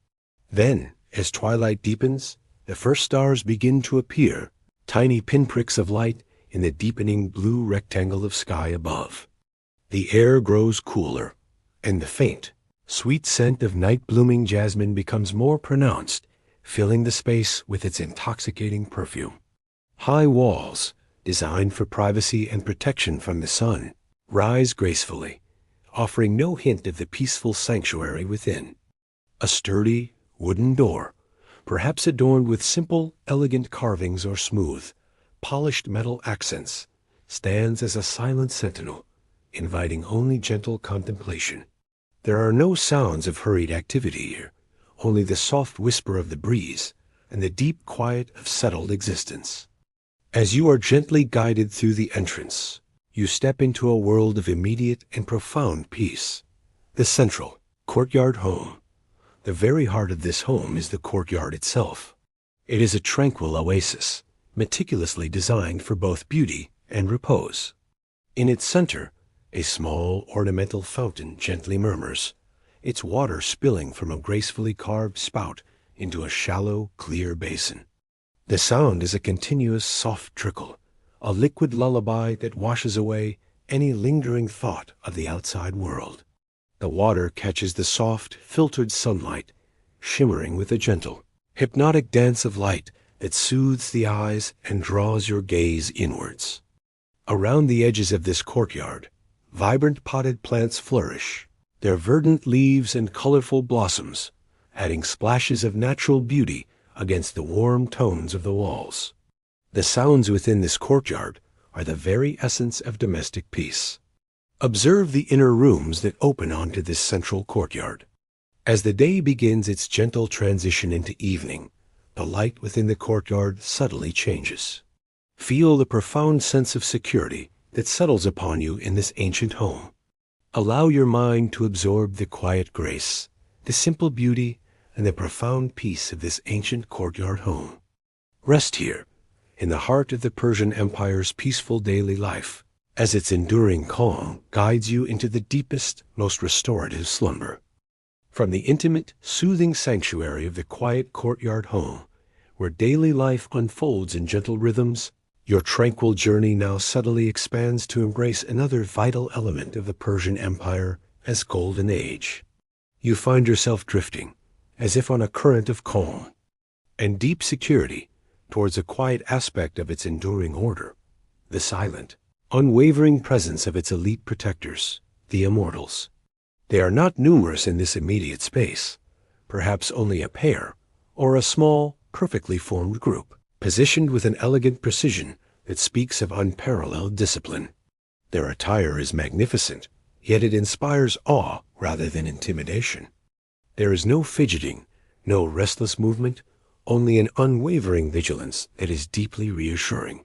Then, as twilight deepens, the first stars begin to appear, tiny pinpricks of light in the deepening blue rectangle of sky above. The air grows cooler, and the faint, sweet scent of night-blooming jasmine becomes more pronounced, filling the space with its intoxicating perfume. High walls, designed for privacy and protection from the sun, rise gracefully, offering no hint of the peaceful sanctuary within. A sturdy, wooden door, perhaps adorned with simple, elegant carvings or smooth, polished metal accents, stands as a silent sentinel, inviting only gentle contemplation. There are no sounds of hurried activity here, only the soft whisper of the breeze and the deep quiet of settled existence. As you are gently guided through the entrance, you step into a world of immediate and profound peace. The central, courtyard home. The very heart of this home is the courtyard itself. It is a tranquil oasis, meticulously designed for both beauty and repose. In its center, a small ornamental fountain gently murmurs, its water spilling from a gracefully carved spout into a shallow, clear basin. The sound is a continuous soft trickle, a liquid lullaby that washes away any lingering thought of the outside world. The water catches the soft, filtered sunlight, shimmering with a gentle, hypnotic dance of light that soothes the eyes and draws your gaze inwards. Around the edges of this courtyard, vibrant potted plants flourish, their verdant leaves and colorful blossoms adding splashes of natural beauty against the warm tones of the walls. The sounds within this courtyard are the very essence of domestic peace. Observe the inner rooms that open onto this central courtyard. As the day begins its gentle transition into evening, the light within the courtyard subtly changes. Feel the profound sense of security that settles upon you in this ancient home. Allow your mind to absorb the quiet grace, the simple beauty, and the profound peace of this ancient courtyard home. Rest here, in the heart of the Persian Empire's peaceful daily life, as its enduring calm guides you into the deepest, most restorative slumber. From the intimate, soothing sanctuary of the quiet courtyard home, where daily life unfolds in gentle rhythms, your tranquil journey now subtly expands to embrace another vital element of the Persian Empire as golden age. You find yourself drifting, as if on a current of calm and deep security, towards a quiet aspect of its enduring order, the silent, unwavering presence of its elite protectors, the immortals. They are not numerous in this immediate space, perhaps only a pair, or a small, perfectly formed group, positioned with an elegant precision that speaks of unparalleled discipline. Their attire is magnificent, yet it inspires awe rather than intimidation. There is no fidgeting, no restless movement, only an unwavering vigilance that is deeply reassuring.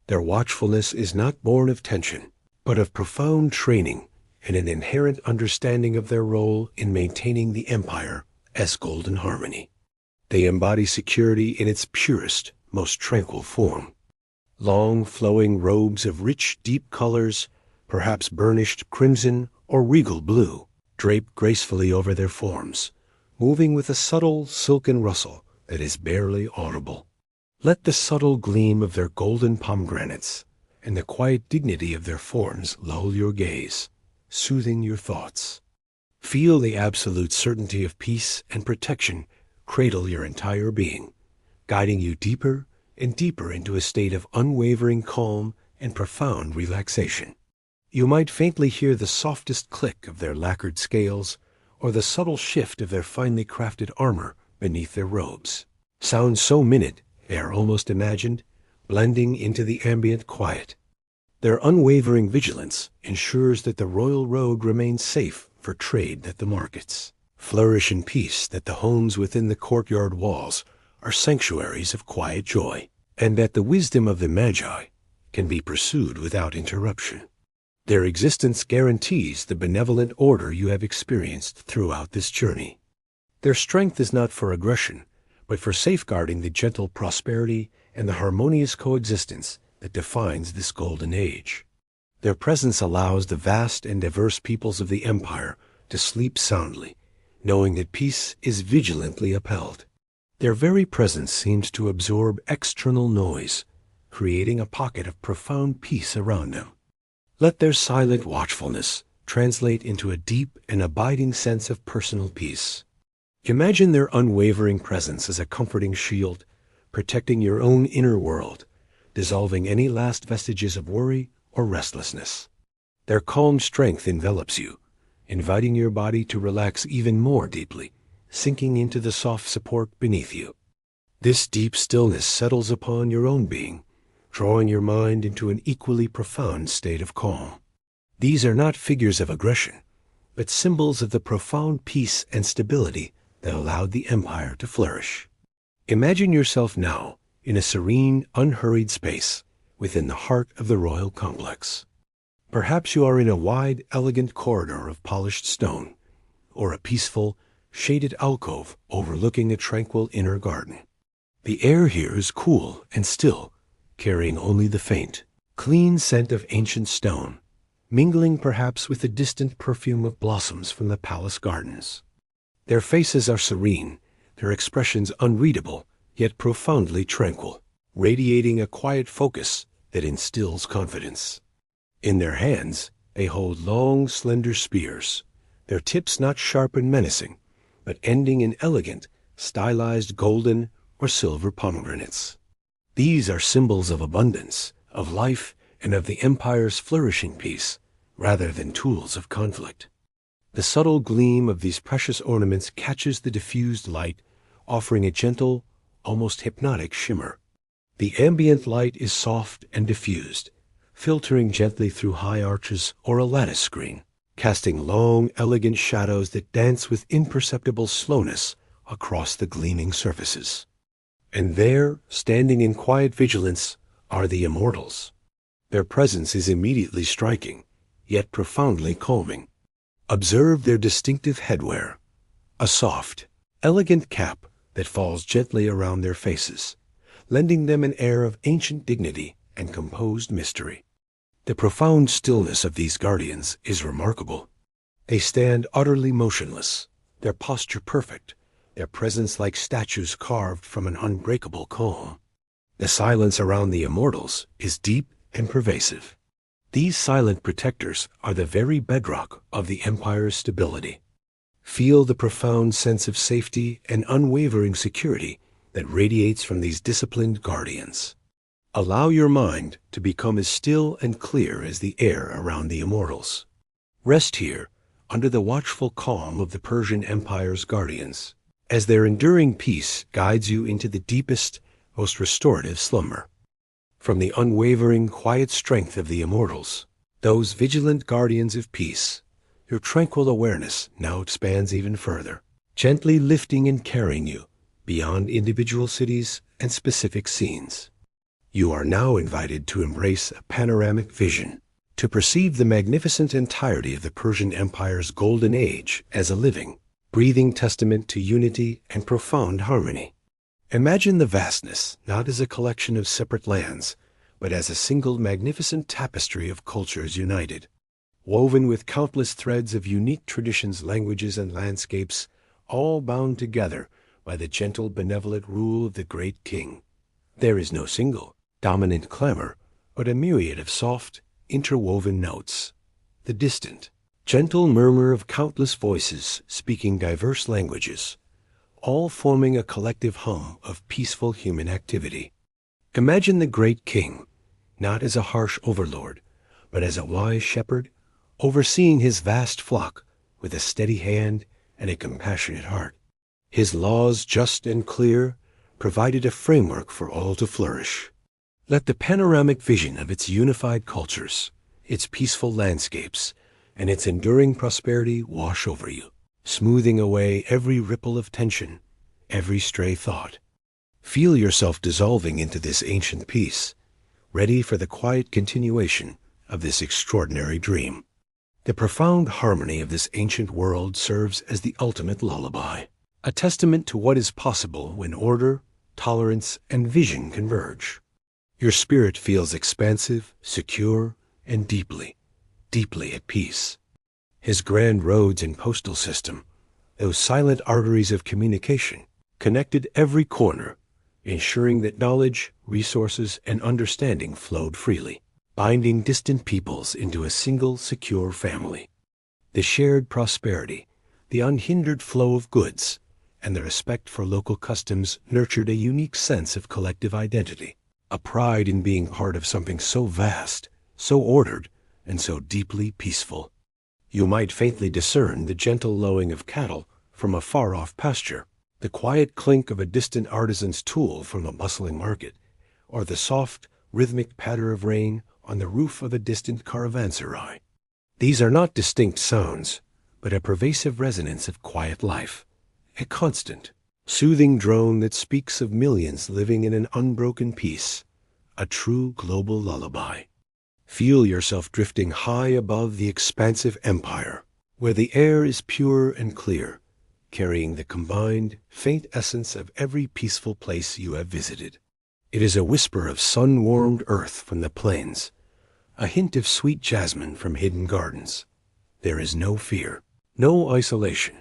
Their watchfulness is not born of tension, but of profound training and an inherent understanding of their role in maintaining the empire as golden harmony. They embody security in its purest, most tranquil form. Long, flowing robes of rich, deep colors, perhaps burnished crimson or regal blue, drape gracefully over their forms, moving with a subtle, silken rustle that is barely audible. Let the subtle gleam of their golden pomegranates and the quiet dignity of their forms lull your gaze, soothing your thoughts. Feel the absolute certainty of peace and protection cradle your entire being, guiding you deeper and deeper into a state of unwavering calm and profound relaxation. You might faintly hear the softest click of their lacquered scales or the subtle shift of their finely crafted armor beneath their robes. Sounds so minute they are almost imagined, blending into the ambient quiet. Their unwavering vigilance ensures that the royal road remains safe for trade at the markets. Flourish in peace that the homes within the courtyard walls are sanctuaries of quiet joy, and that the wisdom of the Magi can be pursued without interruption. Their existence guarantees the benevolent order you have experienced throughout this journey. Their strength is not for aggression, but for safeguarding the gentle prosperity and the harmonious coexistence that defines this golden age. Their presence allows the vast and diverse peoples of the empire to sleep soundly, knowing that peace is vigilantly upheld. Their very presence seems to absorb external noise, creating a pocket of profound peace around them. Let their silent watchfulness translate into a deep and abiding sense of personal peace. Imagine their unwavering presence as a comforting shield, protecting your own inner world, dissolving any last vestiges of worry or restlessness. Their calm strength envelops you, inviting your body to relax even more deeply, sinking into the soft support beneath you. This deep stillness settles upon your own being, drawing your mind into an equally profound state of calm. These are not figures of aggression, but symbols of the profound peace and stability that allowed the empire to flourish. Imagine yourself now in a serene, unhurried space within the heart of the royal complex. Perhaps you are in a wide, elegant corridor of polished stone, or a peaceful, shaded alcove overlooking a tranquil inner garden. The air here is cool and still, carrying only the faint, clean scent of ancient stone, mingling perhaps with the distant perfume of blossoms from the palace gardens. Their faces are serene, their expressions unreadable, yet profoundly tranquil, radiating a quiet focus that instills confidence. In their hands, they hold long, slender spears, their tips not sharp and menacing, but ending in elegant, stylized golden or silver pomegranates. These are symbols of abundance, of life, and of the empire's flourishing peace, rather than tools of conflict. The subtle gleam of these precious ornaments catches the diffused light, offering a gentle, almost hypnotic shimmer. The ambient light is soft and diffused, filtering gently through high arches or a lattice screen, casting long, elegant shadows that dance with imperceptible slowness across the gleaming surfaces. And there, standing in quiet vigilance, are the immortals. Their presence is immediately striking, yet profoundly calming. Observe their distinctive headwear, a soft, elegant cap that falls gently around their faces, lending them an air of ancient dignity and composed mystery. The profound stillness of these guardians is remarkable. They stand utterly motionless, their posture perfect, their presence like statues carved from an unbreakable calm. The silence around the immortals is deep and pervasive. These silent protectors are the very bedrock of the empire's stability. Feel the profound sense of safety and unwavering security that radiates from these disciplined guardians. Allow your mind to become as still and clear as the air around the immortals. Rest here, under the watchful calm of the Persian Empire's guardians, as their enduring peace guides you into the deepest, most restorative slumber. From the unwavering, quiet strength of the immortals, those vigilant guardians of peace, your tranquil awareness now expands even further, gently lifting and carrying you beyond individual cities and specific scenes. You are now invited to embrace a panoramic vision, to perceive the magnificent entirety of the Persian Empire's golden age as a living, breathing testament to unity and profound harmony. Imagine the vastness not as a collection of separate lands, but as a single magnificent tapestry of cultures united, woven with countless threads of unique traditions, languages, and landscapes, all bound together by the gentle, benevolent rule of the great king. There is no single, dominant clamor, but a myriad of soft, interwoven notes. The distant, gentle murmur of countless voices speaking diverse languages, all forming a collective hum of peaceful human activity. Imagine the great king, not as a harsh overlord, but as a wise shepherd, overseeing his vast flock with a steady hand and a compassionate heart. His laws, just and clear, provided a framework for all to flourish. Let the panoramic vision of its unified cultures, its peaceful landscapes, and its enduring prosperity wash over you, smoothing away every ripple of tension, every stray thought. Feel yourself dissolving into this ancient peace, ready for the quiet continuation of this extraordinary dream. The profound harmony of this ancient world serves as the ultimate lullaby, a testament to what is possible when order, tolerance, and vision converge. Your spirit feels expansive, secure, and deeply, deeply at peace. His grand roads and postal system, those silent arteries of communication, connected every corner, ensuring that knowledge, resources, and understanding flowed freely, binding distant peoples into a single secure family. The shared prosperity, the unhindered flow of goods, and the respect for local customs nurtured a unique sense of collective identity, a pride in being part of something so vast, so ordered, and so deeply peaceful. You might faintly discern the gentle lowing of cattle from a far-off pasture, the quiet clink of a distant artisan's tool from a bustling market, or the soft, rhythmic patter of rain on the roof of a distant caravanserai. These are not distinct sounds, but a pervasive resonance of quiet life, a constant, soothing drone that speaks of millions living in an unbroken peace, a true global lullaby. Feel yourself drifting high above the expansive empire, where the air is pure and clear, carrying the combined, faint essence of every peaceful place you have visited. It is a whisper of sun-warmed earth from the plains, a hint of sweet jasmine from hidden gardens. There is no fear, no isolation,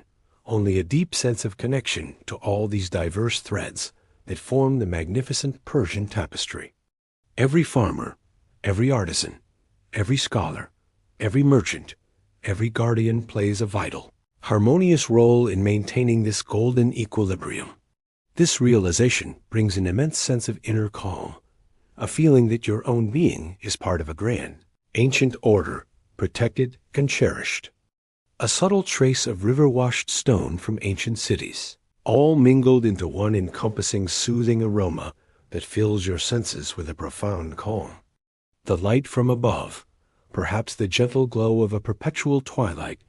only a deep sense of connection to all these diverse threads that form the magnificent Persian tapestry. Every farmer, every artisan, every scholar, every merchant, every guardian plays a vital, harmonious role in maintaining this golden equilibrium. This realization brings an immense sense of inner calm, a feeling that your own being is part of a grand, ancient order, protected and cherished. A subtle trace of river-washed stone from ancient cities, all mingled into one encompassing soothing aroma that fills your senses with a profound calm. The light from above, perhaps the gentle glow of a perpetual twilight,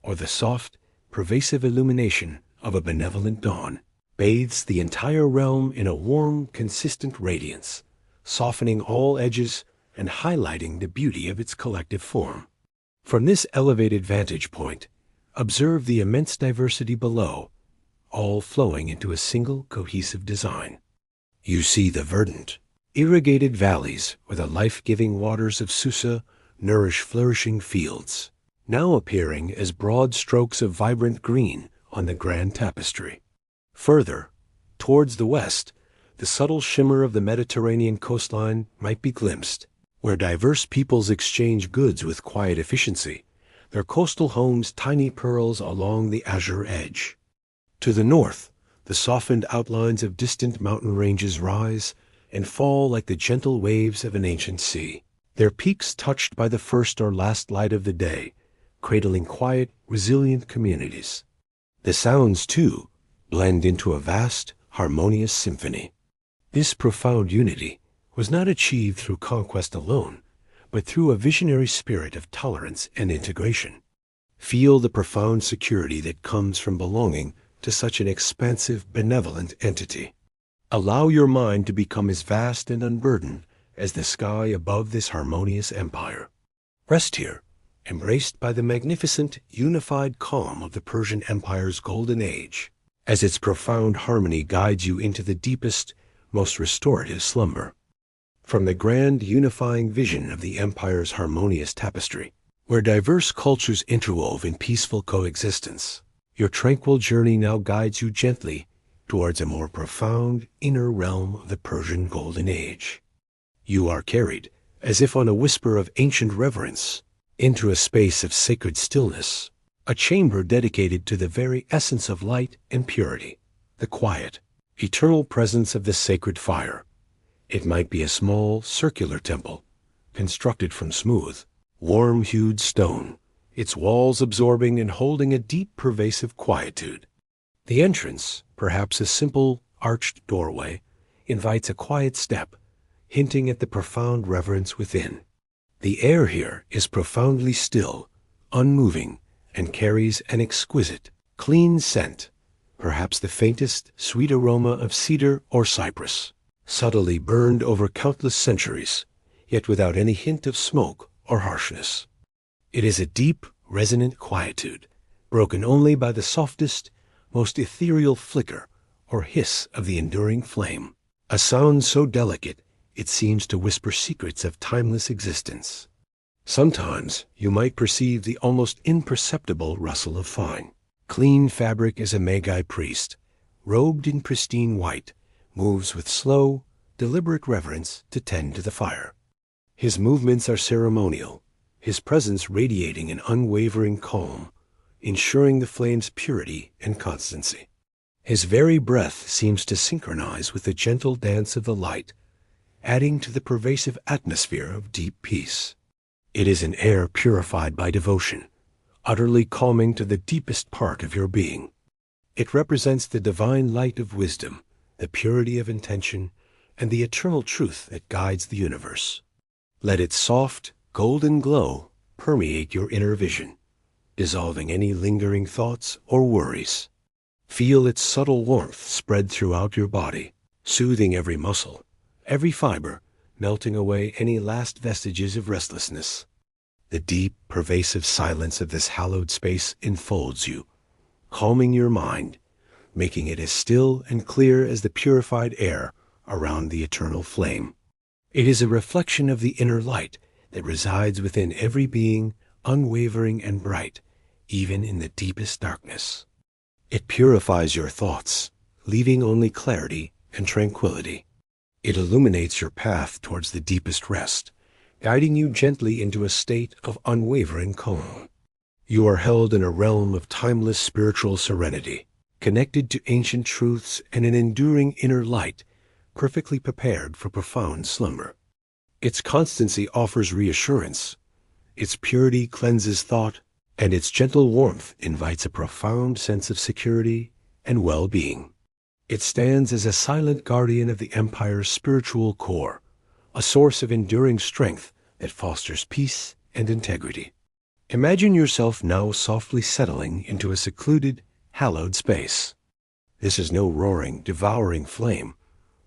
or the soft, pervasive illumination of a benevolent dawn, bathes the entire realm in a warm, consistent radiance, softening all edges and highlighting the beauty of its collective form. From this elevated vantage point, observe the immense diversity below, all flowing into a single cohesive design. You see the verdant, irrigated valleys where the life-giving waters of Susa nourish flourishing fields, now appearing as broad strokes of vibrant green on the grand tapestry. Further, towards the west, the subtle shimmer of the Mediterranean coastline might be glimpsed, where diverse peoples exchange goods with quiet efficiency, their coastal homes tiny pearls along the azure edge. To the north, the softened outlines of distant mountain ranges rise and fall like the gentle waves of an ancient sea, their peaks touched by the first or last light of the day, cradling quiet, resilient communities. The sounds, too, blend into a vast, harmonious symphony. This profound unity was not achieved through conquest alone, but through a visionary spirit of tolerance and integration. Feel the profound security that comes from belonging to such an expansive, benevolent entity. Allow your mind to become as vast and unburdened as the sky above this harmonious empire. Rest here, embraced by the magnificent, unified calm of the Persian Empire's golden age, as its profound harmony guides you into the deepest, most restorative slumber. From the grand, unifying vision of the Empire's harmonious tapestry, where diverse cultures interwove in peaceful coexistence, your tranquil journey now guides you gently towards a more profound, inner realm of the Persian Golden Age. You are carried, as if on a whisper of ancient reverence, into a space of sacred stillness, a chamber dedicated to the very essence of light and purity, the quiet, eternal presence of the sacred fire. It might be a small, circular temple, constructed from smooth, warm-hued stone, its walls absorbing and holding a deep, pervasive quietude. The entrance, perhaps a simple, arched doorway, invites a quiet step, hinting at the profound reverence within. The air here is profoundly still, unmoving, and carries an exquisite, clean scent, perhaps the faintest, sweet aroma of cedar or cypress, subtly burned over countless centuries, yet without any hint of smoke or harshness. It is a deep, resonant quietude, broken only by the softest, most ethereal flicker or hiss of the enduring flame, a sound so delicate it seems to whisper secrets of timeless existence. Sometimes you might perceive the almost imperceptible rustle of fine, clean fabric as a Magi priest, robed in pristine white, moves with slow, deliberate reverence to tend to the fire. His movements are ceremonial, his presence radiating an unwavering calm, ensuring the flame's purity and constancy. His very breath seems to synchronize with the gentle dance of the light, adding to the pervasive atmosphere of deep peace. It is an air purified by devotion, utterly calming to the deepest part of your being. It represents the divine light of wisdom, the purity of intention, and the eternal truth that guides the universe. Let its soft, golden glow permeate your inner vision, dissolving any lingering thoughts or worries. Feel its subtle warmth spread throughout your body, soothing every muscle, every fiber, melting away any last vestiges of restlessness. The deep, pervasive silence of this hallowed space enfolds you, calming your mind, making it as still and clear as the purified air around the eternal flame. It is a reflection of the inner light that resides within every being, unwavering and bright, even in the deepest darkness. It purifies your thoughts, leaving only clarity and tranquility. It illuminates your path towards the deepest rest, guiding you gently into a state of unwavering calm. You are held in a realm of timeless spiritual serenity, connected to ancient truths and an enduring inner light, perfectly prepared for profound slumber. Its constancy offers reassurance, its purity cleanses thought, and its gentle warmth invites a profound sense of security and well-being. It stands as a silent guardian of the Empire's spiritual core, a source of enduring strength that fosters peace and integrity. Imagine yourself now softly settling into a secluded, hallowed space. This is no roaring, devouring flame,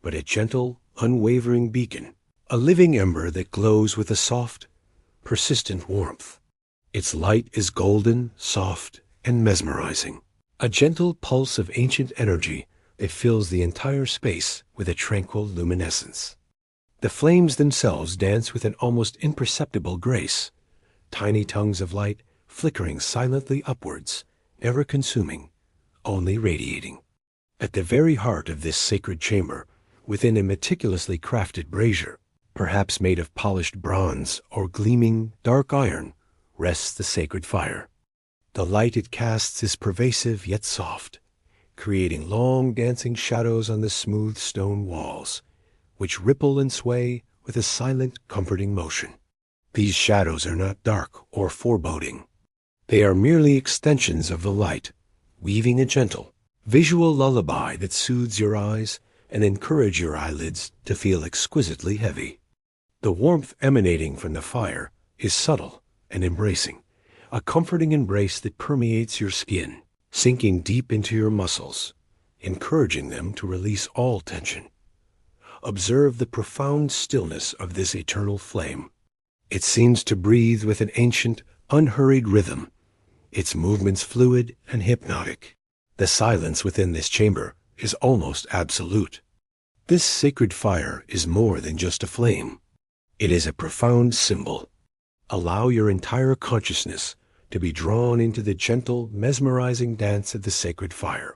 but a gentle, unwavering beacon, a living ember that glows with a soft, persistent warmth. Its light is golden, soft, and mesmerizing, a gentle pulse of ancient energy that fills the entire space with a tranquil luminescence. The flames themselves dance with an almost imperceptible grace, tiny tongues of light flickering silently upwards, never consuming, only radiating. At the very heart of this sacred chamber, within a meticulously crafted brazier, perhaps made of polished bronze or gleaming dark iron, rests the sacred fire. The light it casts is pervasive yet soft, creating long dancing shadows on the smooth stone walls, which ripple and sway with a silent, comforting motion. These shadows are not dark or foreboding. They are merely extensions of the light, weaving a gentle, visual lullaby that soothes your eyes and encourages your eyelids to feel exquisitely heavy. The warmth emanating from the fire is subtle and embracing, a comforting embrace that permeates your skin, sinking deep into your muscles, encouraging them to release all tension. Observe the profound stillness of this eternal flame. It seems to breathe with an ancient, unhurried rhythm, its movements fluid and hypnotic. The silence within this chamber is almost absolute. This sacred fire is more than just a flame. It is a profound symbol. Allow your entire consciousness to be drawn into the gentle, mesmerizing dance of the sacred fire.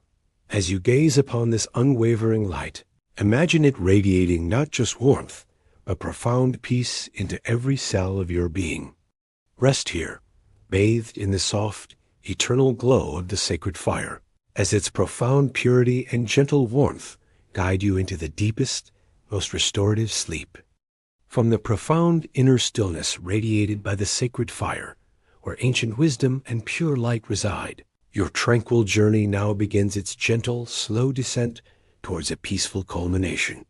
As you gaze upon this unwavering light, imagine it radiating not just warmth, but profound peace into every cell of your being. Rest here, bathed in the soft, eternal glow of the sacred fire, as its profound purity and gentle warmth guide you into the deepest, most restorative sleep. From the profound inner stillness radiated by the sacred fire, where ancient wisdom and pure light reside, your tranquil journey now begins its gentle, slow descent towards a peaceful culmination.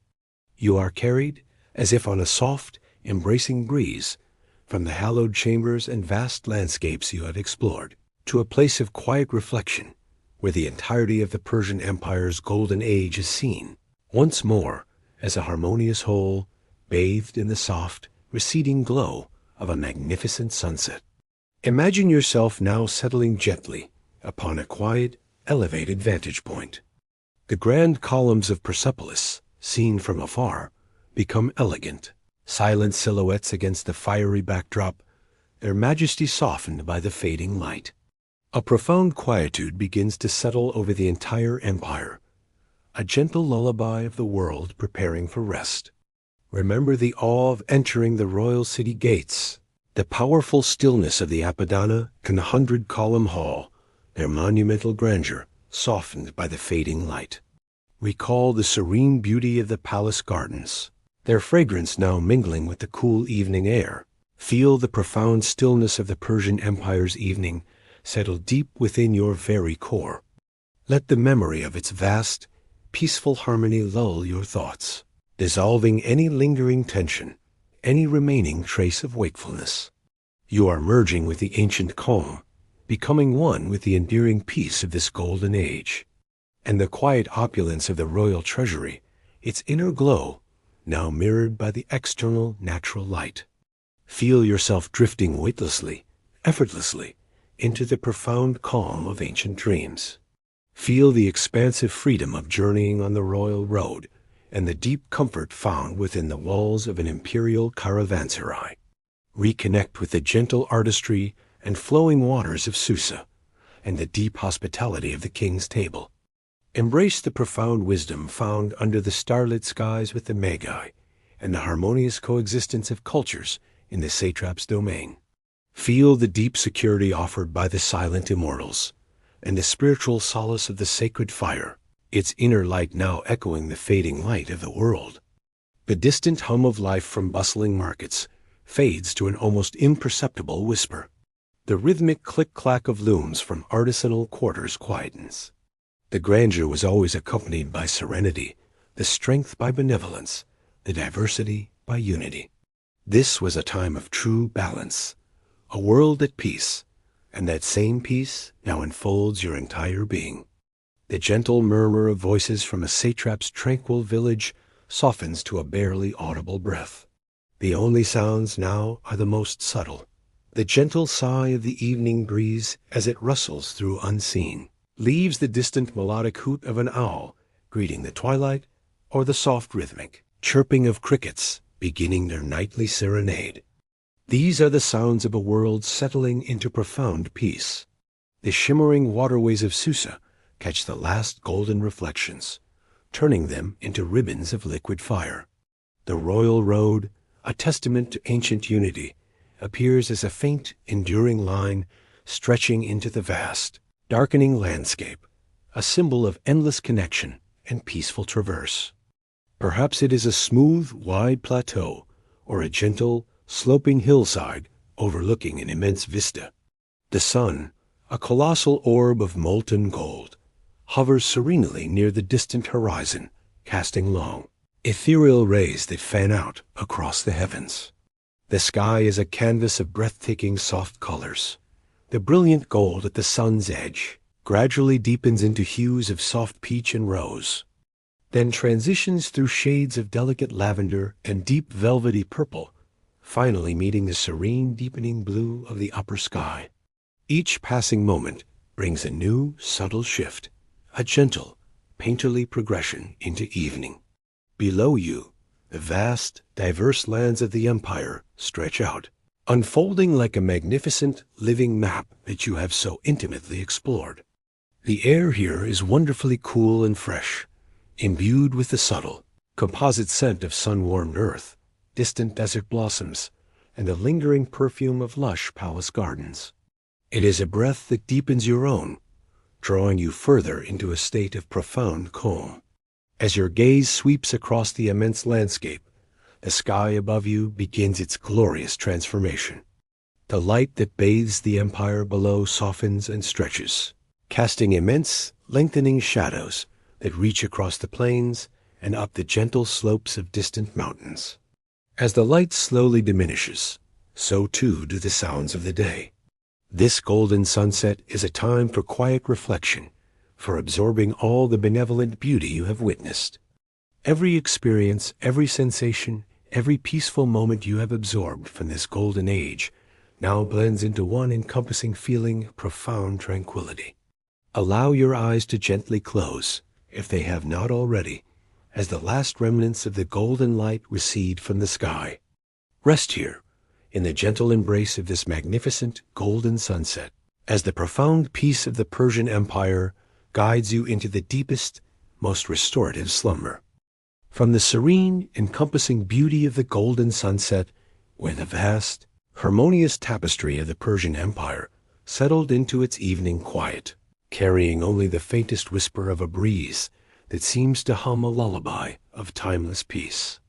You are carried, as if on a soft, embracing breeze, from the hallowed chambers and vast landscapes you have explored, to a place of quiet reflection, where the entirety of the Persian Empire's golden age is seen, once more, as a harmonious whole, bathed in the soft, receding glow of a magnificent sunset. Imagine yourself now settling gently upon a quiet, elevated vantage point. The grand columns of Persepolis, seen from afar, become elegant, silent silhouettes against the fiery backdrop, their majesty softened by the fading light. A profound quietude begins to settle over the entire empire, a gentle lullaby of the world preparing for rest. Remember the awe of entering the royal city gates, the powerful stillness of the Apadana and the 100-column hall, their monumental grandeur softened by the fading light. Recall the serene beauty of the palace gardens, their fragrance now mingling with the cool evening air. Feel the profound stillness of the Persian Empire's evening settle deep within your very core. Let the memory of its vast, peaceful harmony lull your thoughts, dissolving any lingering tension, any remaining trace of wakefulness. You are merging with the ancient calm, becoming one with the endearing peace of this golden age. And the quiet opulence of the royal treasury, its inner glow, now mirrored by the external natural light. Feel yourself drifting weightlessly, effortlessly, into the profound calm of ancient dreams. Feel the expansive freedom of journeying on the royal road and the deep comfort found within the walls of an imperial caravanserai. Reconnect with the gentle artistry and flowing waters of Susa and the deep hospitality of the king's table. Embrace the profound wisdom found under the starlit skies with the Magi and the harmonious coexistence of cultures in the satrap's domain. Feel the deep security offered by the silent immortals and the spiritual solace of the sacred fire, its inner light now echoing the fading light of the world. The distant hum of life from bustling markets fades to an almost imperceptible whisper. The rhythmic click-clack of looms from artisanal quarters quietens. The grandeur was always accompanied by serenity, the strength by benevolence, the diversity by unity. This was a time of true balance, a world at peace, and that same peace now enfolds your entire being. The gentle murmur of voices from a satrap's tranquil village softens to a barely audible breath. The only sounds now are the most subtle. The gentle sigh of the evening breeze as it rustles through unseen, leaves the distant melodic hoot of an owl greeting the twilight, or the soft rhythmic chirping of crickets beginning their nightly serenade. These are the sounds of a world settling into profound peace. The shimmering waterways of Susa catch the last golden reflections, turning them into ribbons of liquid fire. The royal road, a testament to ancient unity, appears as a faint, enduring line stretching into the vast, darkening landscape, a symbol of endless connection and peaceful traverse. Perhaps it is a smooth, wide plateau, or a gentle, sloping hillside overlooking an immense vista. The sun, a colossal orb of molten gold, hovers serenely near the distant horizon, casting long, ethereal rays that fan out across the heavens. The sky is a canvas of breathtaking soft colors. The brilliant gold at the sun's edge gradually deepens into hues of soft peach and rose, then transitions through shades of delicate lavender and deep velvety purple, finally meeting the serene, deepening blue of the upper sky. Each passing moment brings a new, subtle shift, a gentle, painterly progression into evening. Below you, the vast, diverse lands of the empire stretch out, unfolding like a magnificent, living map that you have so intimately explored. The air here is wonderfully cool and fresh, imbued with the subtle, composite scent of sun-warmed earth, distant desert blossoms, and the lingering perfume of lush palace gardens. It is a breath that deepens your own, drawing you further into a state of profound calm. As your gaze sweeps across the immense landscape, the sky above you begins its glorious transformation. The light that bathes the empire below softens and stretches, casting immense, lengthening shadows that reach across the plains and up the gentle slopes of distant mountains. As the light slowly diminishes, so too do the sounds of the day. This golden sunset is a time for quiet reflection, for absorbing all the benevolent beauty you have witnessed. Every experience, every sensation, every peaceful moment you have absorbed from this golden age now blends into one encompassing feeling of profound tranquility. Allow your eyes to gently close, if they have not already, as the last remnants of the golden light recede from the sky. Rest here, in the gentle embrace of this magnificent golden sunset, as the profound peace of the Persian Empire guides you into the deepest, most restorative slumber. From the serene, encompassing beauty of the golden sunset, where the vast, harmonious tapestry of the Persian Empire settled into its evening quiet, carrying only the faintest whisper of a breeze that seems to hum a lullaby of timeless peace.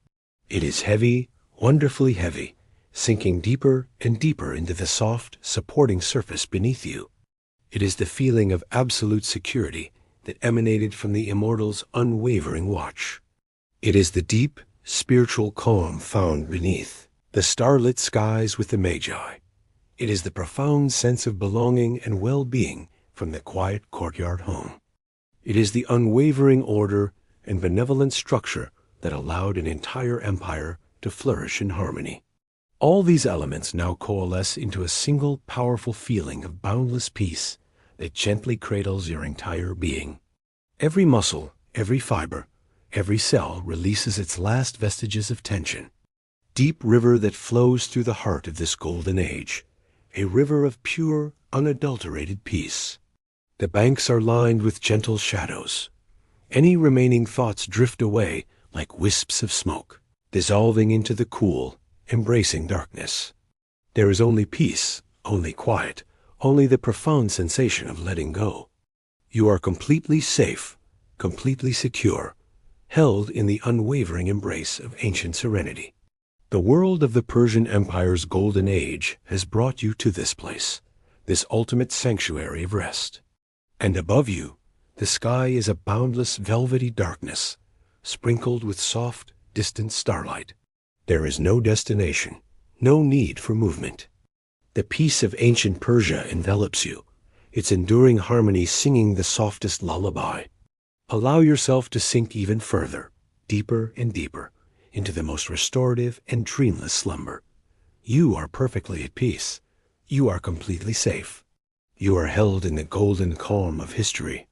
It is heavy, wonderfully heavy, sinking deeper and deeper into the soft, supporting surface beneath you. It is the feeling of absolute security that emanated from the immortal's unwavering watch. It is the deep, spiritual calm found beneath the starlit skies with the Magi. It is the profound sense of belonging and well-being from the quiet courtyard home. It is the unwavering order and benevolent structure that allowed an entire empire to flourish in harmony. All these elements now coalesce into a single powerful feeling of boundless peace that gently cradles your entire being. Every muscle, every fiber, every cell releases its last vestiges of tension. Deep river that flows through the heart of this golden age, a river of pure, unadulterated peace. The banks are lined with gentle shadows. Any remaining thoughts drift away like wisps of smoke, dissolving into the cool, embracing darkness. There is only peace, only quiet, only the profound sensation of letting go. You are completely safe, completely secure, held in the unwavering embrace of ancient serenity. The world of the Persian Empire's golden age has brought you to this place, this ultimate sanctuary of rest. And above you, the sky is a boundless velvety darkness, sprinkled with soft, distant starlight. There is no destination, no need for movement. The peace of ancient Persia envelops you, its enduring harmony singing the softest lullaby. Allow yourself to sink even further, deeper and deeper, into the most restorative and dreamless slumber. You are perfectly at peace. You are completely safe. You are held in the golden calm of history.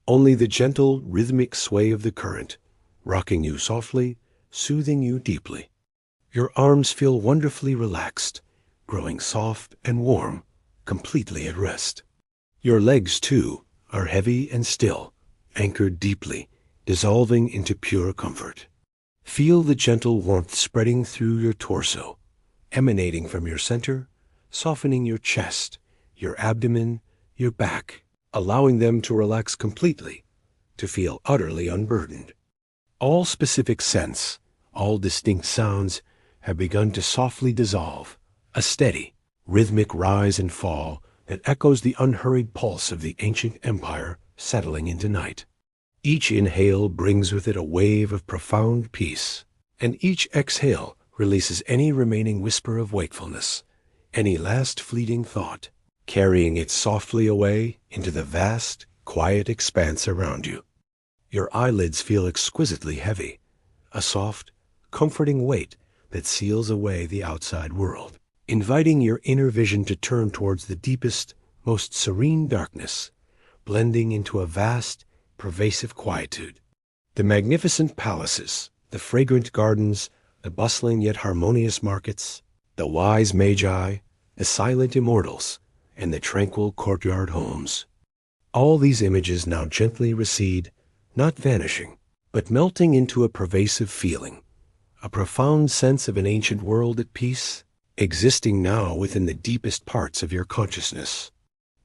Only the gentle, rhythmic sway of the current, rocking you softly, soothing you deeply. Your arms feel wonderfully relaxed, growing soft and warm, completely at rest. Your legs, too, are heavy and still, anchored deeply, dissolving into pure comfort. Feel the gentle warmth spreading through your torso, emanating from your center, softening your chest, your abdomen, your back, allowing them to relax completely, to feel utterly unburdened. All specific scents, all distinct sounds have begun to softly dissolve, a steady, rhythmic rise and fall that echoes the unhurried pulse of the ancient empire settling into night. Each inhale brings with it a wave of profound peace, and each exhale releases any remaining whisper of wakefulness, any last fleeting thought, carrying it softly away into the vast, quiet expanse around you. Your eyelids feel exquisitely heavy, a soft, comforting weight that seals away the outside world, inviting your inner vision to turn towards the deepest, most serene darkness, blending into a vast, pervasive quietude. The magnificent palaces, the fragrant gardens, the bustling yet harmonious markets, the wise magi, the silent immortals, and the tranquil courtyard homes. All these images now gently recede, not vanishing, but melting into a pervasive feeling, a profound sense of an ancient world at peace, existing now within the deepest parts of your consciousness.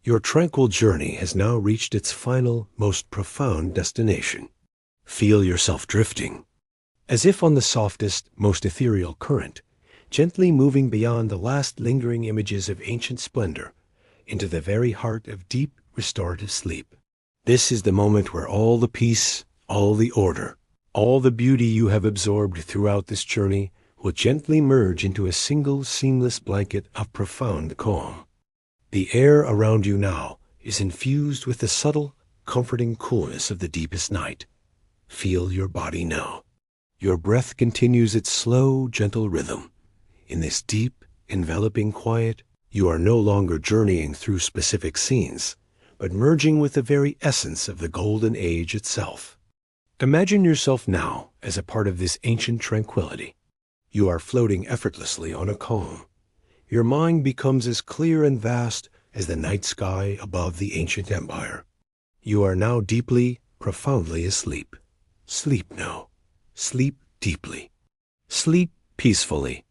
Your tranquil journey has now reached its final, most profound destination. Feel yourself drifting, as if on the softest, most ethereal current, gently moving beyond the last lingering images of ancient splendor into the very heart of deep, restorative sleep. This is the moment where all the peace, all the order, all the beauty you have absorbed throughout this journey will gently merge into a single seamless blanket of profound calm. The air around you now is infused with the subtle, comforting coolness of the deepest night. Feel your body now. Your breath continues its slow, gentle rhythm. In this deep, enveloping quiet, you are no longer journeying through specific scenes, but merging with the very essence of the golden age itself. Imagine yourself now as a part of this ancient tranquility. You are floating effortlessly on a calm. Your mind becomes as clear and vast as the night sky above the ancient empire. You are now deeply, profoundly asleep. Sleep now. Sleep deeply. Sleep peacefully.